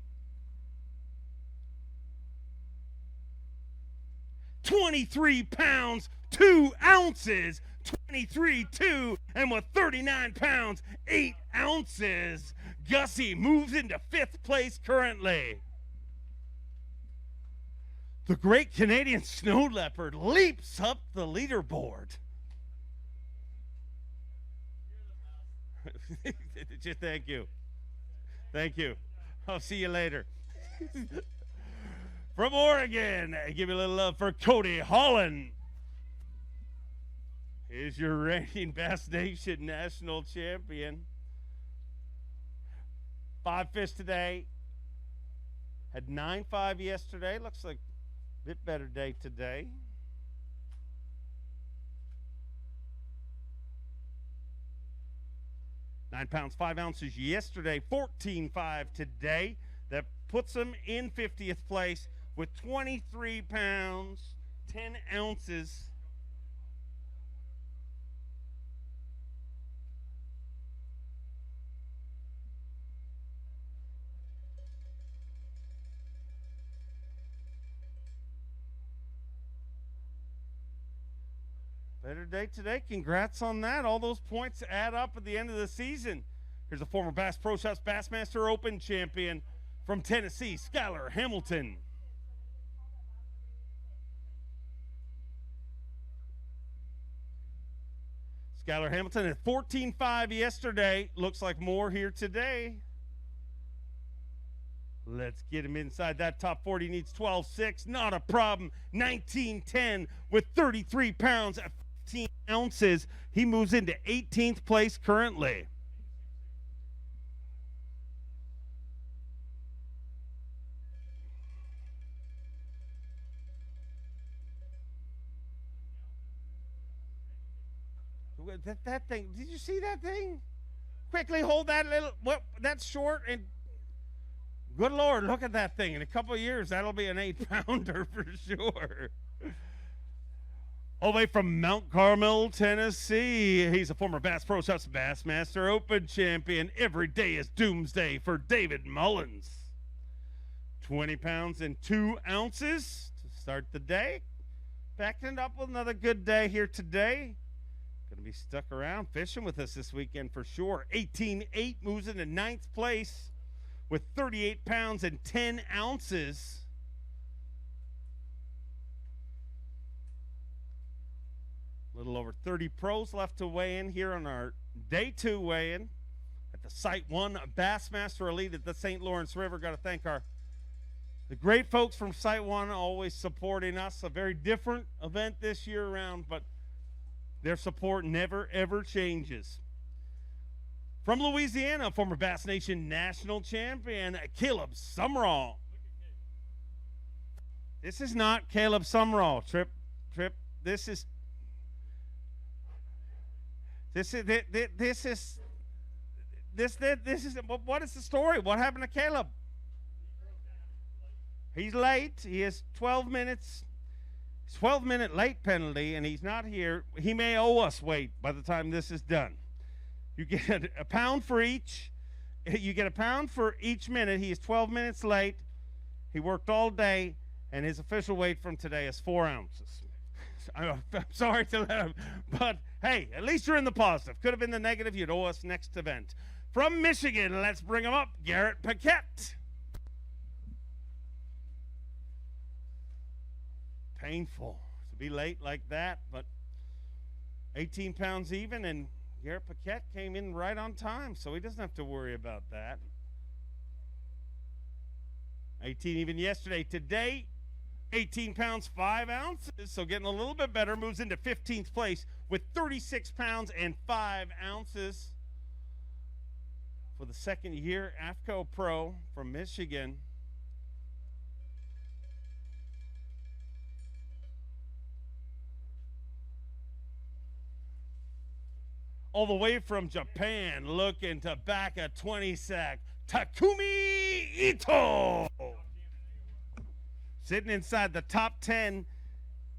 23 pounds, 2 ounces, 23-2, and with 39 pounds, 8 ounces, Gussie moves into 5th place currently. The Great Canadian Snow Leopard leaps up the leaderboard. Thank you. Thank you. I'll see you later. From Oregon, give you a little love for Cody Holland. Here's your reigning Bass Nation national champion. 5 fish today. Had 9.5 yesterday. Looks like a bit better day today. £9, 5 ounces yesterday. 14.5 today. That puts him in 50th place with 23 pounds, 10 ounces. Better day today. Congrats on that. All those points add up at the end of the season. Here's a former Bass Pro Shops Bassmaster Open champion from Tennessee, Schuyler Hamilton. Schuyler Hamilton at 14.5 yesterday. Looks like more here today. Let's get him inside that top 40. Needs 12.6. Not a problem. 19.10 with 33 pounds at 15 ounces. He moves into 18th place currently. That thing, did you see that thing? Quickly hold that little, that's short, and good Lord, look at that thing. In a couple of years, that'll be an 8-pounder for sure. All the way from Mount Carmel, Tennessee. He's a former Bass Pro Shops Bassmaster Open champion. Every day is doomsday for David Mullins. 20 pounds and 2 ounces to start the day. Backing it up with another good day here today. Going to be stuck around fishing with us this weekend for sure. 18.8 moves into 9th place with 38 pounds and 10 ounces. little over 30 pros left to weigh in here on our day 2 weigh-in at the Site 1 Bassmaster Elite at the St. Lawrence River. Got to thank the great folks from Site 1 always supporting us. A very different event this year around, but their support never, ever changes. From Louisiana, former Bass Nation national champion, Caleb Sumrall. This is not Caleb Sumrall, Trip. This is what is the story? What happened to Caleb? He's late. He has 12 minutes. 12-minute late penalty, and he's not here. He may owe us weight by the time this is done. You get a pound for each. You get a pound for each minute. He is 12 minutes late. He worked all day, and his official weight from today is 4 ounces. I'm sorry to let him, but hey, at least you're in the positive. Could have been the negative. You'd owe us next event. From Michigan, let's bring him up, Garrett Paquette. Painful to be late like that, but 18 pounds even, and Garrett Paquette came in right on time, so he doesn't have to worry about that. 18 even yesterday. Today, 18 pounds, 5 ounces, so getting a little bit better. Moves into 15th place with 36 pounds and 5 ounces for the second year AFCO Pro from Michigan. All the way from Japan, looking to back a 20-sack, Takumi Ito. Sitting inside the top 10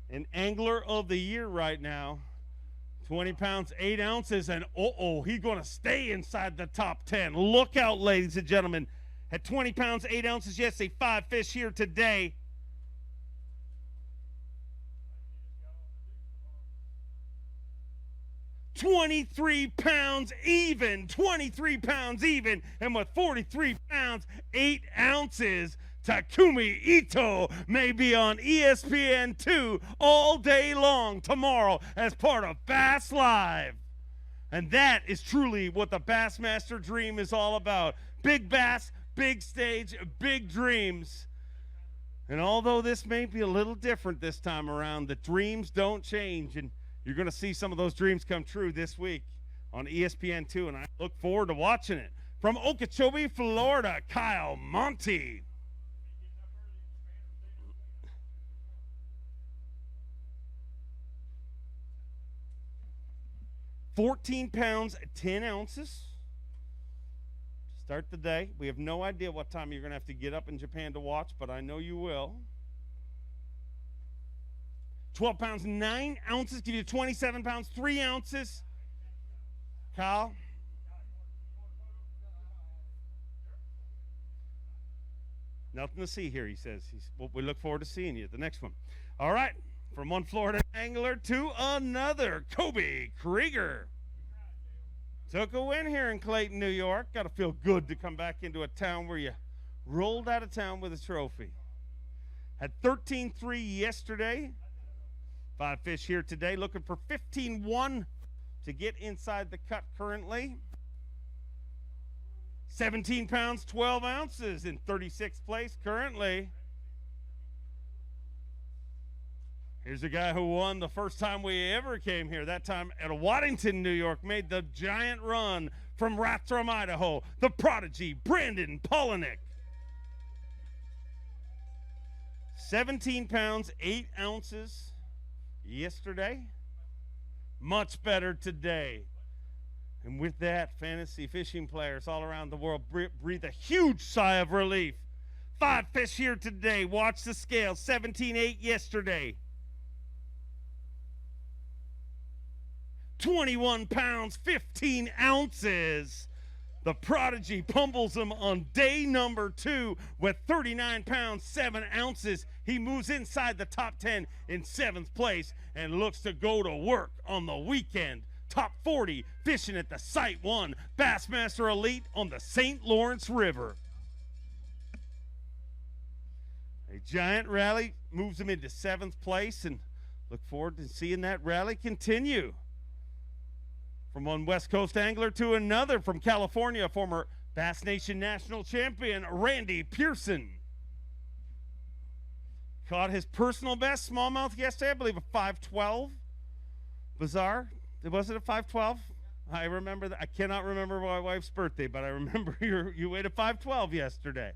in Angler of the Year right now. 20 pounds, 8 ounces, and he's going to stay inside the top 10. Look out, ladies and gentlemen. At 20 pounds, 8 ounces yesterday, 5 fish here today. $23 pounds even, and with 43 pounds, 8 ounces, Takumi Ito may be on ESPN2 all day long tomorrow as part of Bass Live. And that is truly what the Bassmaster dream is all about. Big bass, big stage, big dreams. And although this may be a little different this time around, the dreams don't change, and you're going to see some of those dreams come true this week on ESPN2, and I look forward to watching it. From Okeechobee, Florida, Kyle Monty. $14 pounds, 10 ounces. Start the day. We have no idea what time you're going to have to get up in Japan to watch, but I know you will. 12 pounds, 9 ounces. Give you 27 pounds, 3 ounces. Kyle? Nothing to see here, he says. We look forward to seeing you at the next one. All right. From one Florida angler to another, Kobe Krieger. Took a win here in Clayton, New York. Got to feel good to come back into a town where you rolled out of town with a trophy. Had 13-3 yesterday. 5 fish here today. Looking for 15-1 to get inside the cut currently. 17 pounds, 12 ounces in 36th place currently. Here's a guy who won the first time we ever came here, that time at Waddington, New York, made the giant run from Rathdrum, Idaho, the prodigy, Brandon Polinick. 17 pounds, 8 ounces yesterday. Much better today. And with that, fantasy fishing players all around the world breathe a huge sigh of relief. 5 fish here today. Watch the scale, 17.8 yesterday. 21 pounds, 15 ounces. The prodigy pummels him on day number 2 with 39 pounds, 7 ounces. He moves inside the top 10 in 7th place and looks to go to work on the weekend. Top 40 fishing at the Site 1 Bassmaster Elite on the St. Lawrence River. A giant rally moves him into 7th place, and Look forward to seeing that rally continue. From one West Coast angler to another, from California, former Bass Nation national champion Randy Pearson. Caught his personal best smallmouth yesterday, I believe a 512. Bizarre. Was it a 512? I remember that. I cannot remember my wife's birthday, but I remember you weighed a 512 yesterday.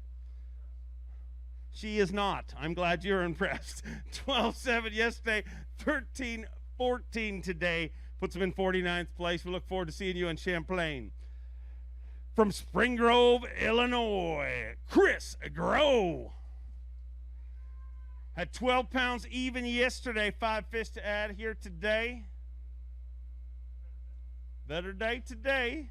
She is not. I'm glad you're impressed. 12-7 yesterday, 13-14 today. Puts him in 49th place. We look forward to seeing you in Champlain. From Spring Grove, Illinois, Chris Groh. Had 12 pounds even yesterday. 5 fish to add here today. Better day today.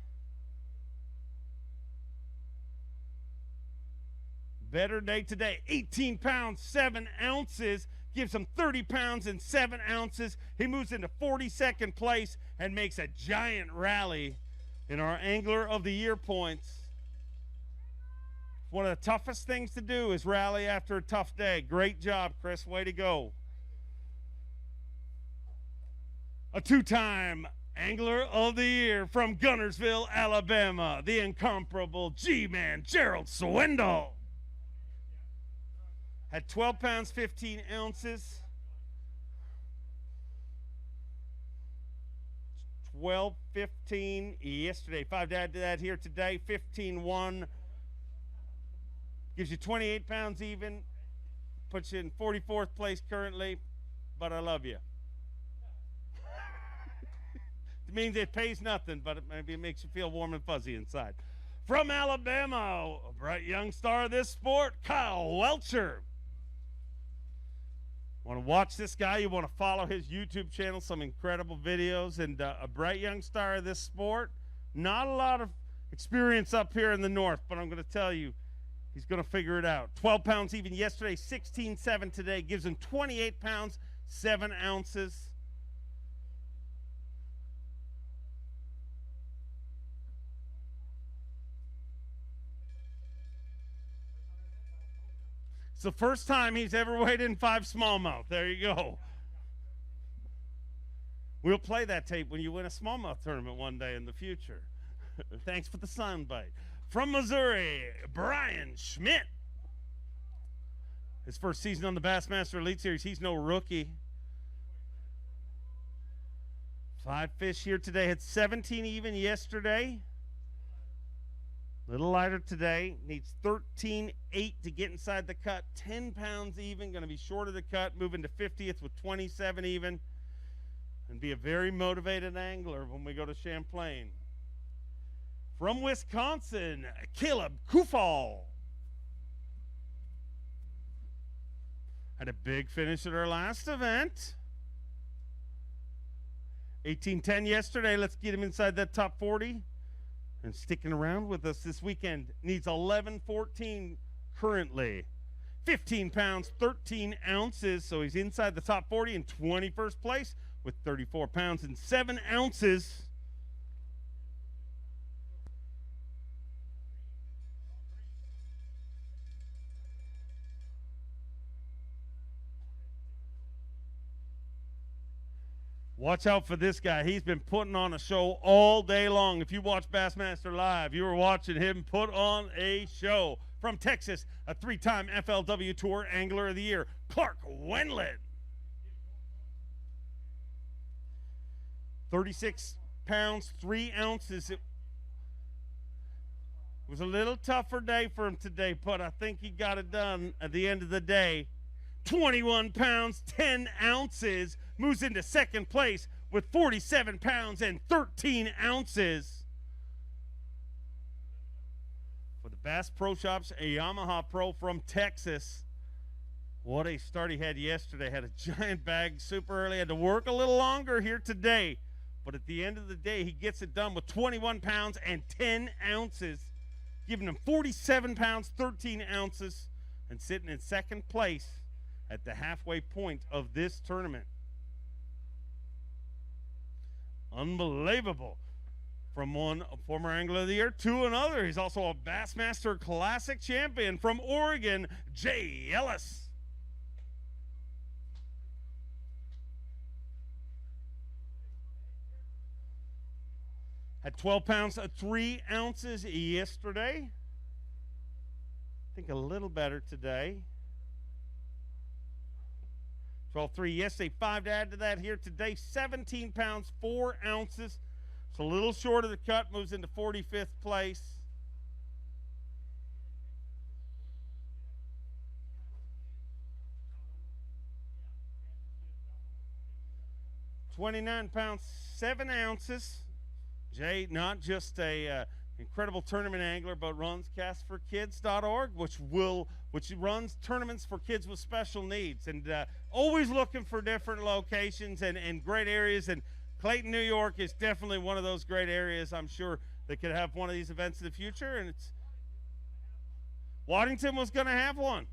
Better day today. 18 pounds, 7 ounces. Gives him 30 pounds and 7 ounces. He moves into 42nd place and makes a giant rally in our Angler of the Year points. One of the toughest things to do is rally after a tough day. Great job, Chris. Way to go. A 2-time Angler of the Year from Gunnersville, Alabama, the incomparable G-Man, Gerald Swindle. Had 12 pounds, 15 ounces. 12-15 yesterday. 5 to add to that here today. 15-1. Gives you 28 pounds even. Puts you in 44th place currently. But I love you. It means it pays nothing, but maybe it makes you feel warm and fuzzy inside. From Alabama, a bright young star of this sport, Kyle Welcher. Want to watch this guy? You want to follow his YouTube channel, some incredible videos, and a bright young star of this sport. Not a lot of experience up here in the north, but I'm going to tell you, he's going to figure it out. 12 pounds even yesterday, 16-7 today. Gives him 28 pounds, 7 ounces. It's the first time he's ever weighed in 5 smallmouth. There you go. We'll play that tape when you win a smallmouth tournament one day in the future. Thanks for the soundbite. From Missouri, Brian Schmidt. His first season on the Bassmaster Elite Series. He's no rookie. 5 fish here today. Had 17 even yesterday. Little lighter today. Needs 13.8 to get inside the cut. 10 pounds even. Going to be short of the cut. Moving to 50th with 27 even. And be a very motivated angler when we go to Champlain. From Wisconsin, Caleb Kufal. Had a big finish at our last event. 18-10 yesterday. Let's get him inside that top 40. And sticking around with us this weekend. Needs 11-14 currently. 15 pounds, 13 ounces. So he's inside the top 40 in 21st place with 34 pounds and 7 ounces. Watch out for this guy. He's been putting on a show all day long. If you watch Bassmaster Live, you were watching him put on a show. From Texas, a 3-time FLW Tour Angler of the Year, Clark Wendland. 36 pounds, 3 ounces. It was a little tougher day for him today, but I think he got it done at the end of the day. 21 pounds, 10 ounces. Moves into 2nd place with 47 pounds and 13 ounces. For the Bass Pro Shops, a Yamaha Pro from Texas. What a start he had yesterday. Had a giant bag super early. Had to work a little longer here today. But at the end of the day, he gets it done with 21 pounds and 10 ounces. Giving him 47 pounds, 13 ounces. And sitting in 2nd place at the halfway point of this tournament. Unbelievable. From one former Angler of the Year to another. He's also a Bassmaster Classic champion from Oregon, Jay Ellis. Had 12 pounds, 3 ounces yesterday. I think a little better today. 12.3 yesterday, 5 to add to that here today. 17 pounds, 4 ounces. It's a little short of the cut, moves into 45th place. £29 pounds, 7 ounces. Jay, not just a incredible tournament angler, but runs castforkids.org, which runs tournaments for kids with special needs, and always looking for different locations and great areas. And Clayton, New York is definitely one of those great areas. I'm sure they could have one of these events in the future. And it's Waddington was going to have one.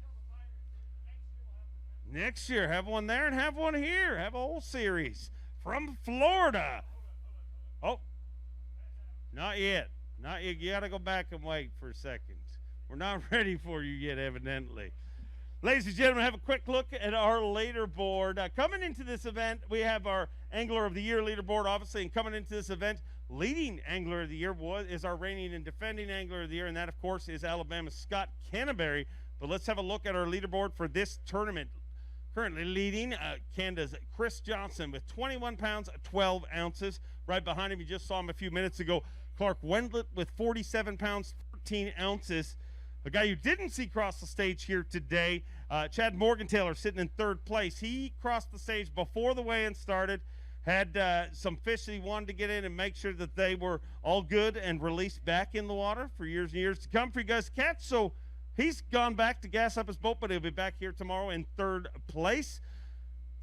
Next year, have one there and have one here. Have a whole series from Florida. Oh, not yet. Not yet. You got to go back and wait for a second. We're not ready for you yet, evidently. Ladies and gentlemen, have a quick look at our leaderboard. Coming into this event, we have our Angler of the Year leaderboard, obviously, and coming into this event, leading Angler of the Year is our reigning and defending Angler of the Year, and that, of course, is Alabama's Scott Canterbury. But let's have a look at our leaderboard for this tournament. Currently leading Canada's Chris Johnston with 21 pounds, 12 ounces. Right behind him, you just saw him a few minutes ago, Clark Wendlandt with 47 pounds, 13 ounces. A guy you didn't see cross the stage here today, Chad Morgentaler, sitting in 3rd place. He crossed the stage before the weigh-in started, had some fish that he wanted to get in and make sure that they were all good and released back in the water for years and years to come for you guys to catch. So he's gone back to gas up his boat, but he'll be back here tomorrow in 3rd place.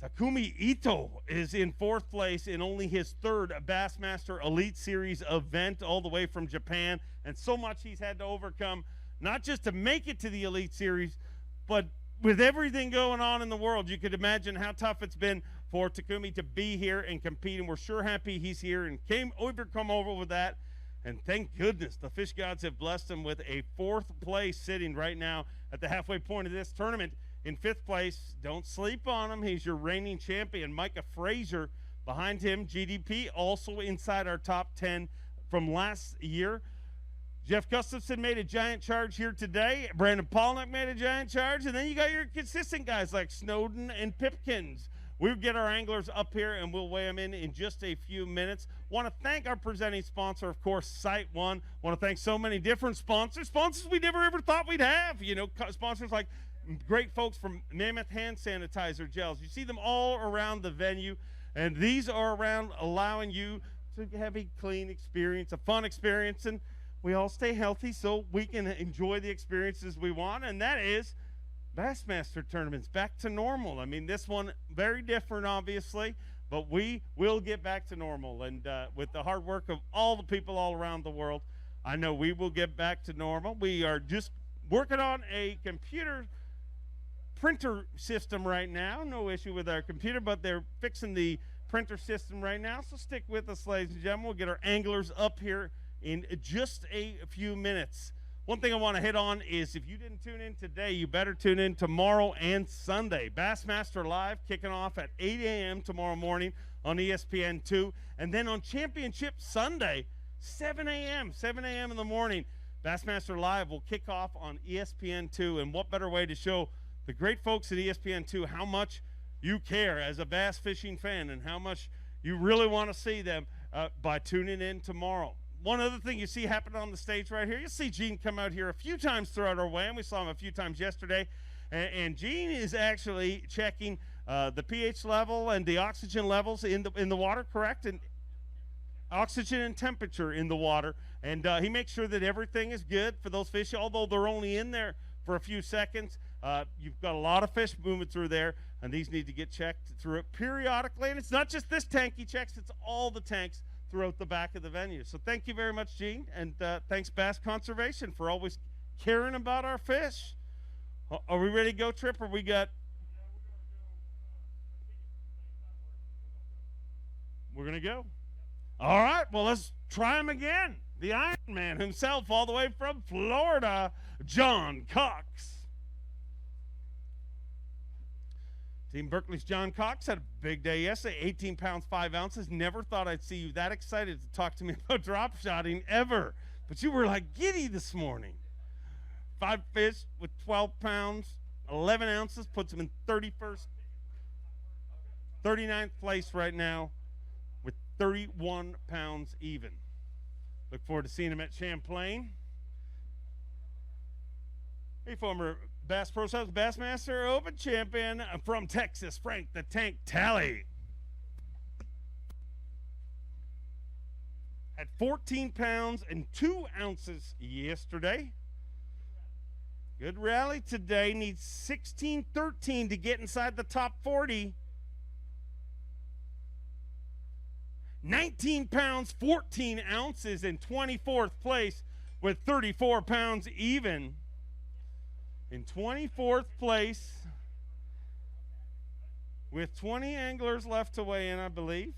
Takumi Ito is in 4th place in only his 3rd Bassmaster Elite Series event, all the way from Japan. And so much he's had to overcome, not just to make it to the Elite Series, but with everything going on in the world, you could imagine how tough it's been for Takumi to be here and compete. And we're sure happy he's here and come over with that. And thank goodness the fish gods have blessed him with a 4th place sitting right now at the halfway point of this tournament. In 5th place, don't sleep on him. He's your reigning champion, Micah Fraser. Behind him, GDP, also inside our top 10 from last year. Jeff Gustafson made a giant charge here today. Brandon Polnick made a giant charge. And then you got your consistent guys like Snowden and Pipkins. We'll get our anglers up here, and we'll weigh them in just a few minutes. Want to thank our presenting sponsor, of course, Site One. Want to thank so many different sponsors we never ever thought we'd have. You know, sponsors like great folks from Mammoth Hand Sanitizer Gels. You see them all around the venue, and these are around allowing you to have a clean experience, a fun experience, and we all stay healthy so we can enjoy the experiences we want, and that is Bassmaster tournaments back to normal. I mean, this one very different, obviously, but we will get back to normal, and with the hard work of all the people all around the world, I know we will get back to normal. We are just working on a computer printer system right now. No issue with our computer, but they're fixing the printer system right now, so stick with us, ladies and gentlemen. We'll get our anglers up here in just a few minutes. One thing I want to hit on is if you didn't tune in today, you better tune in tomorrow and Sunday. Bassmaster Live kicking off at 8 a.m. tomorrow morning on ESPN2. And then on Championship Sunday, 7 a.m. in the morning, Bassmaster Live will kick off on ESPN2. And what better way to show the great folks at ESPN2 how much you care as a bass fishing fan and how much you really want to see them by tuning in tomorrow. One other thing you see happening on the stage right here, you'll see Gene come out here a few times throughout our weigh-in. We saw him a few times yesterday. And Gene is actually checking the pH level and the oxygen levels in the water, correct? And oxygen and temperature in the water. And he makes sure that everything is good for those fish, although they're only in there for a few seconds. You've got a lot of fish moving through there, and these need to get checked through it periodically. And it's not just this tank he checks, it's all the tanks throughout the back of the venue. So thank you very much, Gene, and thanks Bass Conservation for always caring about our fish. Are we ready to go, Trip, or we got... We're going to go. All right, well, let's try him again. The Iron Man himself, all the way from Florida, John Cox. Team Berkeley's John Cox had a big day yesterday, 18 pounds, 5 ounces. Never thought I'd see you that excited to talk to me about drop shotting ever. But you were like giddy this morning. 5 fish with 12 pounds, 11 ounces, puts him in 39th place right now with 31 pounds even. Look forward to seeing him at Champlain. A former Bass Pro Shops Bassmaster Open champion from Texas, Frank the Tank Talley. At 14 pounds and 2 ounces yesterday. Good rally today. Needs 16-13 to get inside the top 40. 19 pounds, 14 ounces in 24th place with 34 pounds even. In 24th place with 20 anglers left to weigh in, I believe.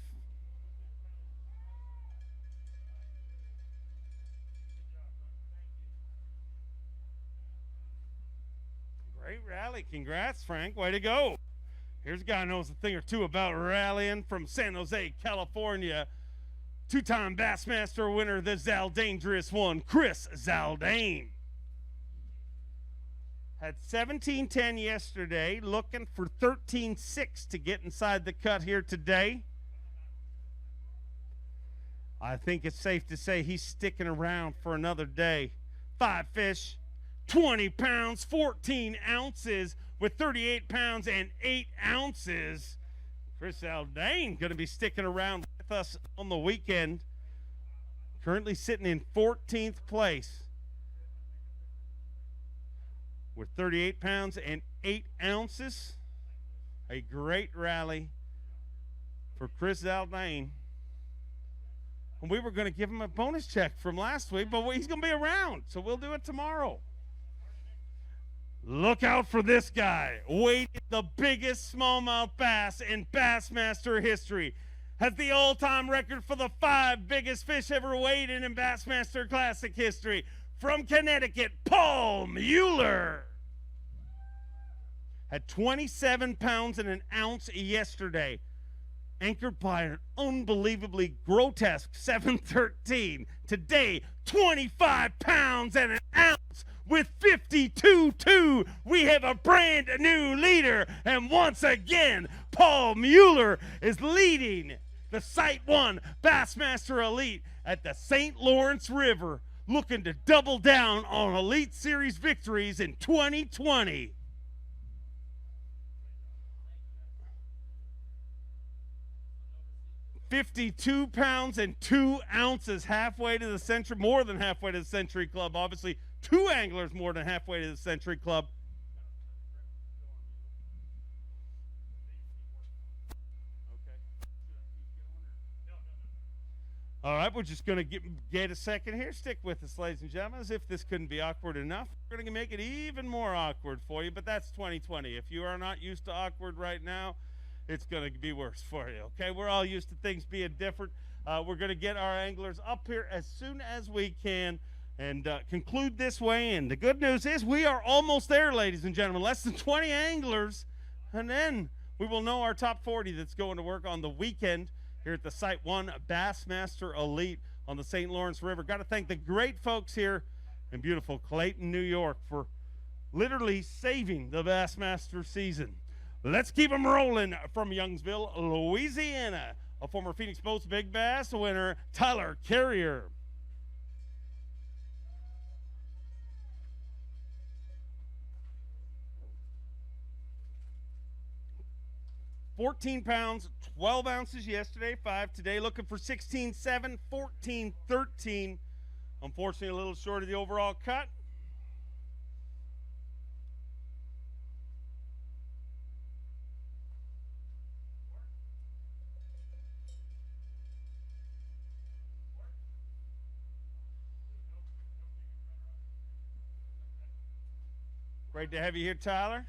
Great rally. Congrats, Frank. Way to go. Here's a guy who knows a thing or two about rallying from San Jose, California. Two-time Bassmaster winner, the Zaldangerous one, Chris Zaldane. Had 17-10 yesterday, looking for 13-6 to get inside the cut here today. I think it's safe to say he's sticking around for another day. 5 fish, 20 pounds, 14 ounces with 38 pounds and 8 ounces. Chris Zaldane going to be sticking around with us on the weekend. Currently sitting in 14th place with 38 pounds and 8 ounces. A great rally for Chris Zaldane. And we were going to give him a bonus check from last week, but he's going to be around, so we'll do it tomorrow. Look out for this guy. Weighed the biggest smallmouth bass in Bassmaster history. Has the all-time record for the 5 biggest fish ever weighed in Bassmaster Classic history. From Connecticut, Paul Mueller. Had 27 pounds and an ounce yesterday. Anchored by an unbelievably grotesque 713. Today, 25 pounds and an ounce with 52.2. We have a brand new leader. And once again, Paul Mueller is leading the Site 1 Bassmaster Elite at the St. Lawrence River, looking to double down on Elite Series victories in 2020. $52 pounds and 2 ounces, halfway to the Century, more than halfway to the Century Club. Obviously, 2 anglers more than halfway to the Century Club. All right, we're just going to get a second here. Stick with us, ladies and gentlemen, as if this couldn't be awkward enough. We're going to make it even more awkward for you, but that's 2020. If you are not used to awkward right now, it's going to be worse for you, okay? We're all used to things being different. We're going to get our anglers up here as soon as we can and conclude this weigh-in. The good news is we are almost there, ladies and gentlemen. Less than 20 anglers, and then we will know our top 40 that's going to work on the weekend here at the Site 1 Bassmaster Elite on the St. Lawrence River. Got to thank the great folks here in beautiful Clayton, New York for literally saving the Bassmaster season. Let's keep them rolling from Youngsville, Louisiana. A former Phoenix Boats Big Bass winner, Tyler Carrier. $14 pounds, 12 ounces yesterday, 5 today. Looking for 16.7, 14.13. Unfortunately, a little short of the overall cut. Great to have you here, Tyler.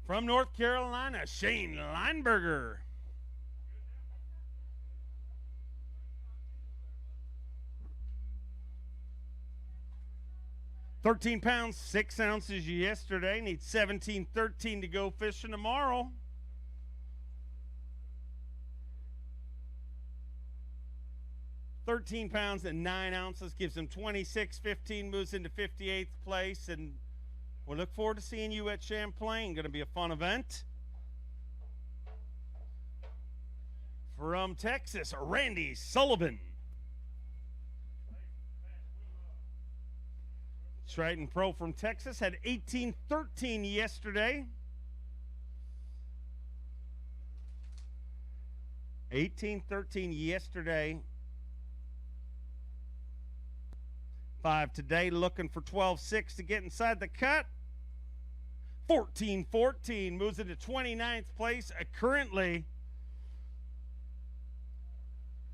From North Carolina, Shane Lineberger. 13 pounds, 6 ounces yesterday. Needs 17-13 to go fishing tomorrow. £13 pounds and 9 ounces gives him 26-15, moves into 58th place, and we look forward to seeing you at Champlain. Going to be a fun event. From Texas, Randy Sullivan. Triton Pro from Texas had 18-13 yesterday. 18-13 yesterday. 5 today, looking for 12-6 to get inside the cut. 14-14 moves into 29th place currently.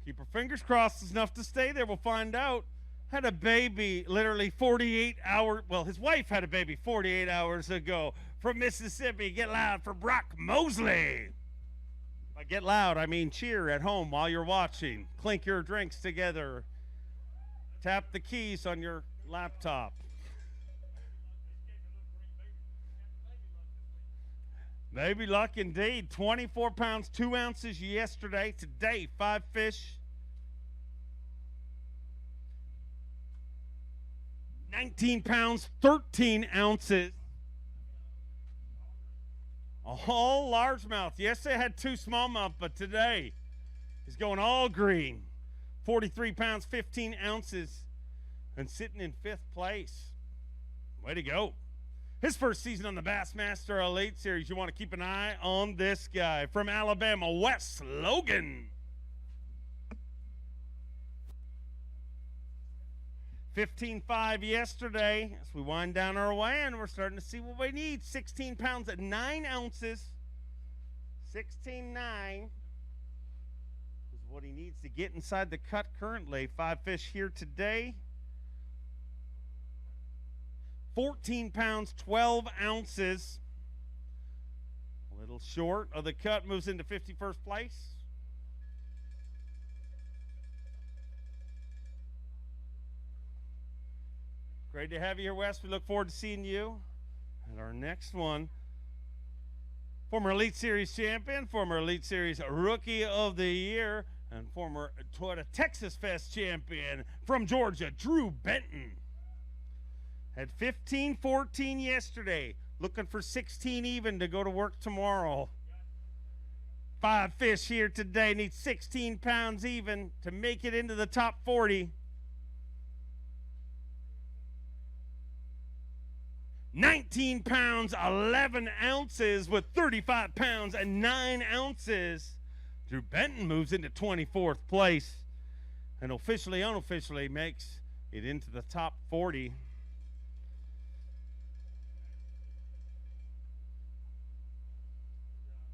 Keep our fingers crossed it's enough to stay there. We'll find out. Had a baby literally 48 hours. Well, his wife had a baby 48 hours ago from Mississippi. Get loud for Brock Mosley. By get loud, I mean cheer at home while you're watching. Clink your drinks together. Tap the keys on your laptop. Baby luck indeed. 24 pounds, 2 ounces yesterday. Today, 5 fish. 19 pounds, 13 ounces. All largemouth. Yesterday had 2 smallmouth, but today he's going all green. 43 pounds, 15 ounces, and sitting in 5th place. Way to go. His first season on the Bassmaster Elite Series. You want to keep an eye on this guy. From Alabama, Wes Logan. 15.5 yesterday. As we wind down our way, and we're starting to see what we need. 16 pounds at 9 ounces. 16.9 is what he needs to get inside the cut currently. 5 fish here today. 14 pounds, 12 ounces. A little short of the cut, moves into 51st place. Great to have you here, Wes. We look forward to seeing you at our next one. Former Elite Series champion, former Elite Series Rookie of the Year, and former Toyota Texas Fest champion from Georgia, Drew Benton. Had 15-14 yesterday. Looking for 16 even to go to work tomorrow. 5 fish here today. Needs 16 pounds even to make it into the top 40. 19 pounds, 11 ounces with 35 pounds and 9 ounces. Drew Benton moves into 24th place and officially, unofficially makes it into the top 40.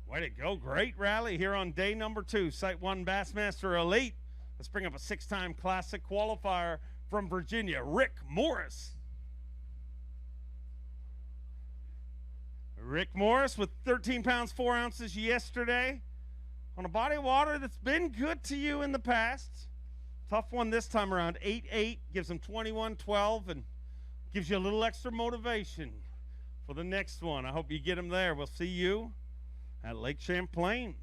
Way to go. Great rally here on day number 2. Site 1 Bassmaster Elite. Let's bring up a 6-time Classic qualifier from Virginia, Rick Morris. Rick Morris with 13 pounds, 4 ounces yesterday on a body of water that's been good to you in the past. Tough one this time around. 8-8 gives him 21-12 and gives you a little extra motivation for the next one. I hope you get him there. We'll see you at Lake Champlain.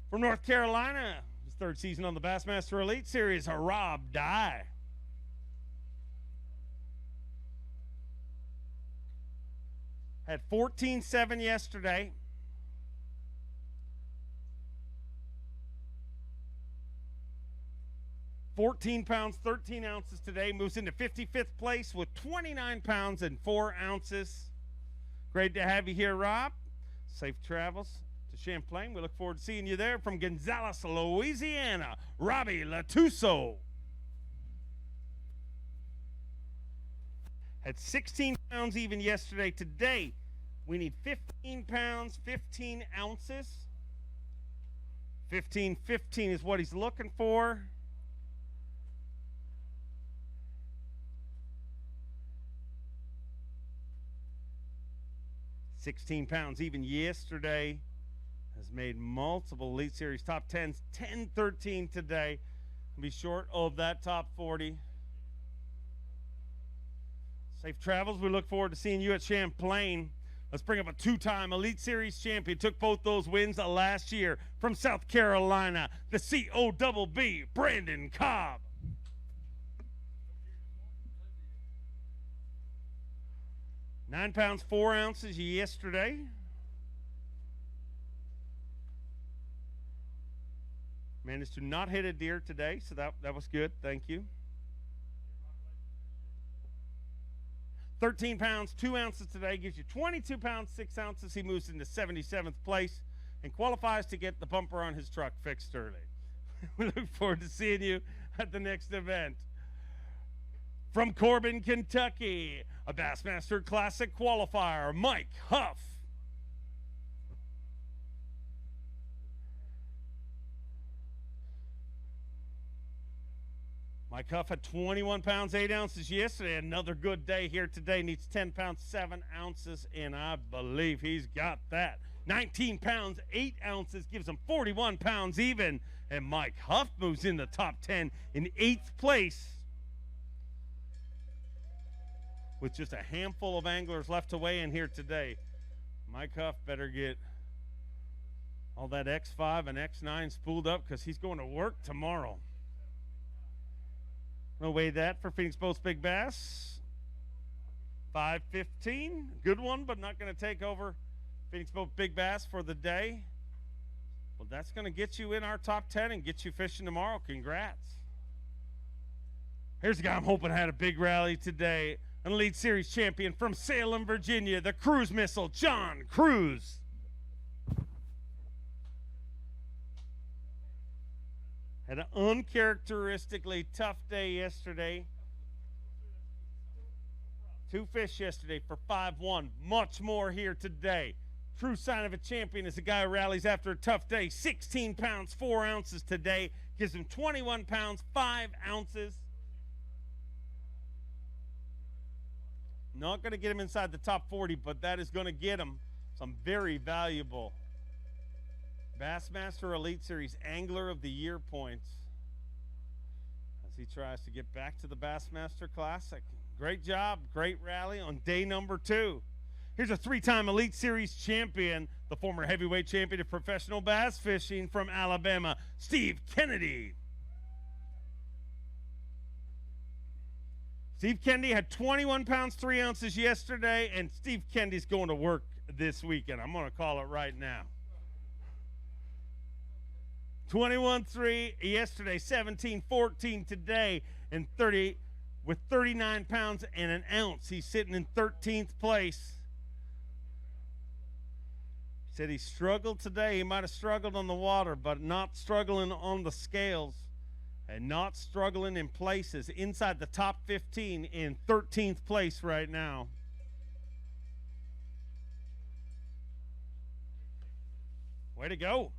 From North Carolina, his 3rd season on the Bassmaster Elite Series, Rob Dye. Had 14.7 yesterday. £14 pounds, 13 ounces today. Moves into 55th place with 29 pounds and 4 ounces. Great to have you here, Rob. Safe travels to Champlain. We look forward to seeing you there. From Gonzales, Louisiana, Robbie Latuso. Had 16 pounds even yesterday. Today, we need 15 pounds, 15 ounces. 15-15 is what he's looking for. £16 pounds even yesterday. Has made multiple Elite Series top 10s. 10-13 today. Be short of that top 40. Safe travels. We look forward to seeing you at Champlain. Let's bring up a two-time Elite Series champion. Took both those wins last year from South Carolina. The COBB, Brandon Cobb. £9 4 ounces yesterday. Managed to not hit a deer today, so that was good. Thank you. 13 pounds 2 ounces today gives you 22 pounds 6 ounces. He moves into 77th place and qualifies to get the bumper on his truck fixed early. We look forward to seeing you at the next event. From Corbin, Kentucky, a Bassmaster Classic qualifier, Mike Huff. Mike Huff had 21 pounds 8 ounces yesterday. Another good day here today. Needs 10 pounds 7 ounces, and I believe he's got that. 19 pounds 8 ounces gives him 41 pounds even, and Mike Huff moves in the top 10 in 8th place. With just a handful of anglers left to weigh in here today, Mike Huff better get all that X5 and X9 spooled up because he's going to work tomorrow. We'll weigh that for Phoenix Boats Big Bass. 5:15, good one, but not going to take over Phoenix Boat Big Bass for the day. Well, that's going to get you in our top 10 and get you fishing tomorrow. Congrats. Here's a guy I'm hoping had a big rally today. An Elite Series champion from Salem, Virginia, the cruise missile, John Cruz. Had an uncharacteristically tough day yesterday. 2 fish yesterday for 5-1. Much more here today. True sign of a champion is a guy who rallies after a tough day. 16 pounds 4 ounces today. Gives him 21 pounds 5 ounces. Not going to get him inside the top 40, but that is going to get him some very valuable Bassmaster Elite Series Angler of the Year points as he tries to get back to the Bassmaster Classic. Great job, great rally on day number 2. Here's a 3-time Elite Series champion, the former heavyweight champion of professional bass fishing from Alabama, Steve Kennedy. Steve Kennedy had 21 pounds 3 ounces yesterday, and Steve Kennedy's going to work this weekend. I'm going to call it right now. 21-3 yesterday, 17-14 today, and 30 with 39 pounds and an ounce. He's sitting in 13th place. He said he struggled today. He might have struggled on the water, but not struggling on the scales and not struggling in places. Inside the top 15 in 13th place right now. Way to go.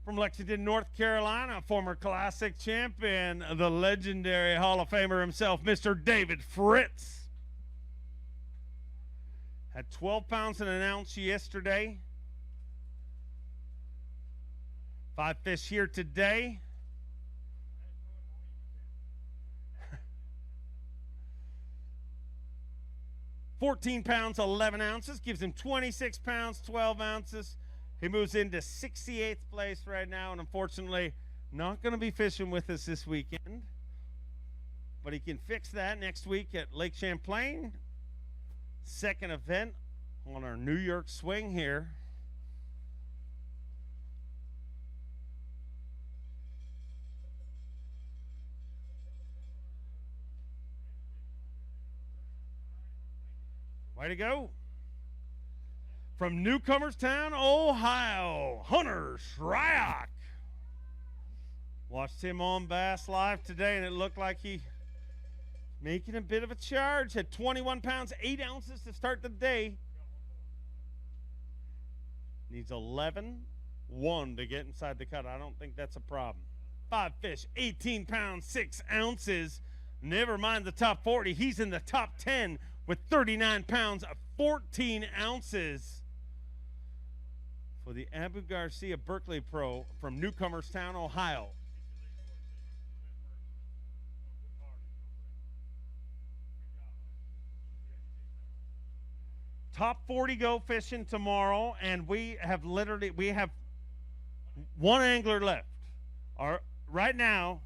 From Lexington, North Carolina, former Classic champion, the legendary Hall of Famer himself, Mr. David Fritz. Had 12 pounds and an ounce yesterday. 5 fish here today. $14 pounds 11 ounces gives him 26 pounds 12 ounces. He moves into 68th place right now, and unfortunately not going to be fishing with us this weekend. But he can fix that next week at Lake Champlain. Second event on our New York swing here. Way to go. From Newcomerstown, Ohio, Hunter Shryock. Watched him on Bass Live today, and it looked like he making a bit of a charge. Had 21 pounds, 8 ounces to start the day. Needs 11-1 to get inside the cut. I don't think that's a problem. 5 fish, 18 pounds, 6 ounces. Never mind the top 40. He's in the top 10 with 39 pounds, 14 ounces. For the Abu Garcia Berkeley Pro from Newcomerstown, Ohio. top 40 go fishing tomorrow, and we have one angler left. Right now,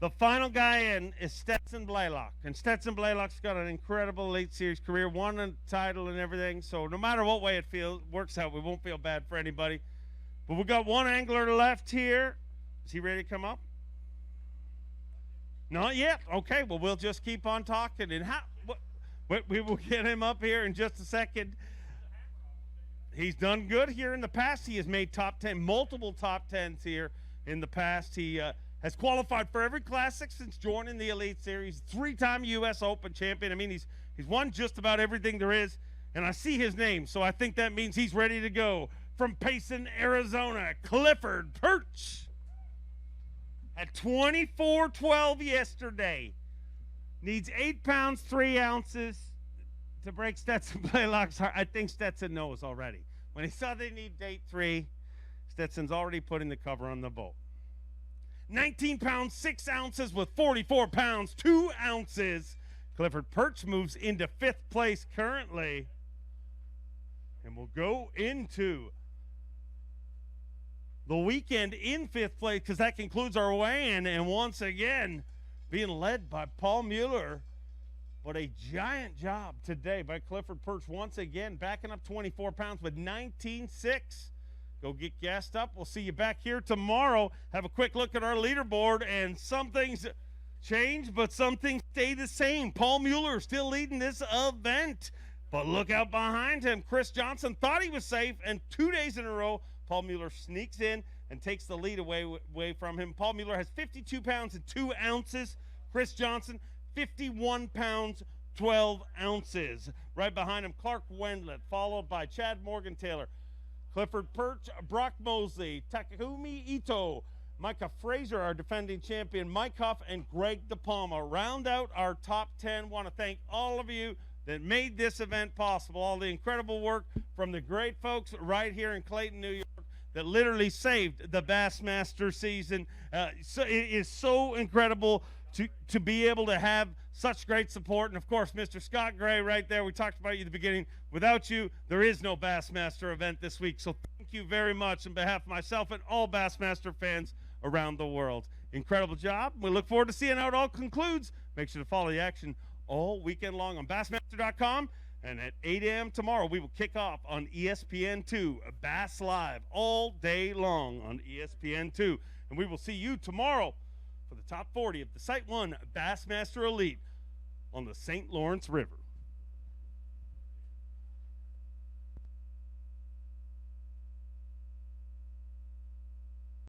the final guy in is Stetson Blaylock. And Stetson Blaylock's got an incredible Elite Series career, won a title and everything. So no matter what way it works out, we won't feel bad for anybody. But we've got one angler left here. Is he ready to come up? Not yet. Okay, well, we'll just keep on talking. And we will get him up here in just a second. He's done good here in the past. He has made top 10, multiple top 10s here in the past. He has qualified for every Classic since joining the Elite Series. 3-time U.S. Open champion. I mean, he's won just about everything there is. And I see his name, so I think that means he's ready to go. From Payson, Arizona, Clifford Perch. At 24-12 yesterday. Needs 8 pounds, 3 ounces to break Stetson Blaylock's heart. I think Stetson knows already. When he saw they need date 3, Stetson's already putting the cover on the boat. 19 pounds, 6 ounces with 44 pounds, 2 ounces. Clifford Perch moves into 5th place currently. And we'll go into the weekend in 5th place because that concludes our weigh-in. And once again, being led by Paul Mueller. What a giant job today by Clifford Perch once again, backing up 24 pounds with 19.6. Go get gassed up. We'll see you back here tomorrow. Have a quick look at our leaderboard, and some things change, but some things stay the same. Paul Mueller still leading this event, but look out behind him. Chris Johnston thought he was safe, and 2 days in a row, Paul Mueller sneaks in and takes the lead away from him. Paul Mueller has 52 pounds and 2 ounces. Chris Johnston, 51 pounds, 12 ounces. Right behind him, Clark Wendlandt, followed by Chad Morgan-Taylor, Clifford Perch, Brock Mosley, Takumi Ito, Micah Fraser, our defending champion, Mike Huff, and Greg DePalma. Round out our top 10. Want to thank all of you that made this event possible. All the incredible work from the great folks right here in Clayton, New York, that literally saved the Bassmaster season. So it is so incredible to be able to have such great support. And, of course, Mr. Scott Gray right there. We talked about you at the beginning. Without you, there is no Bassmaster event this week. So thank you very much on behalf of myself and all Bassmaster fans around the world. Incredible job. We look forward to seeing how it all concludes. Make sure to follow the action all weekend long on Bassmaster.com. And at 8 a.m. tomorrow, we will kick off on ESPN2, Bass Live, all day long on ESPN2. And we will see you tomorrow for the top 40 of the Site 1 Bassmaster Elite on the St. Lawrence River.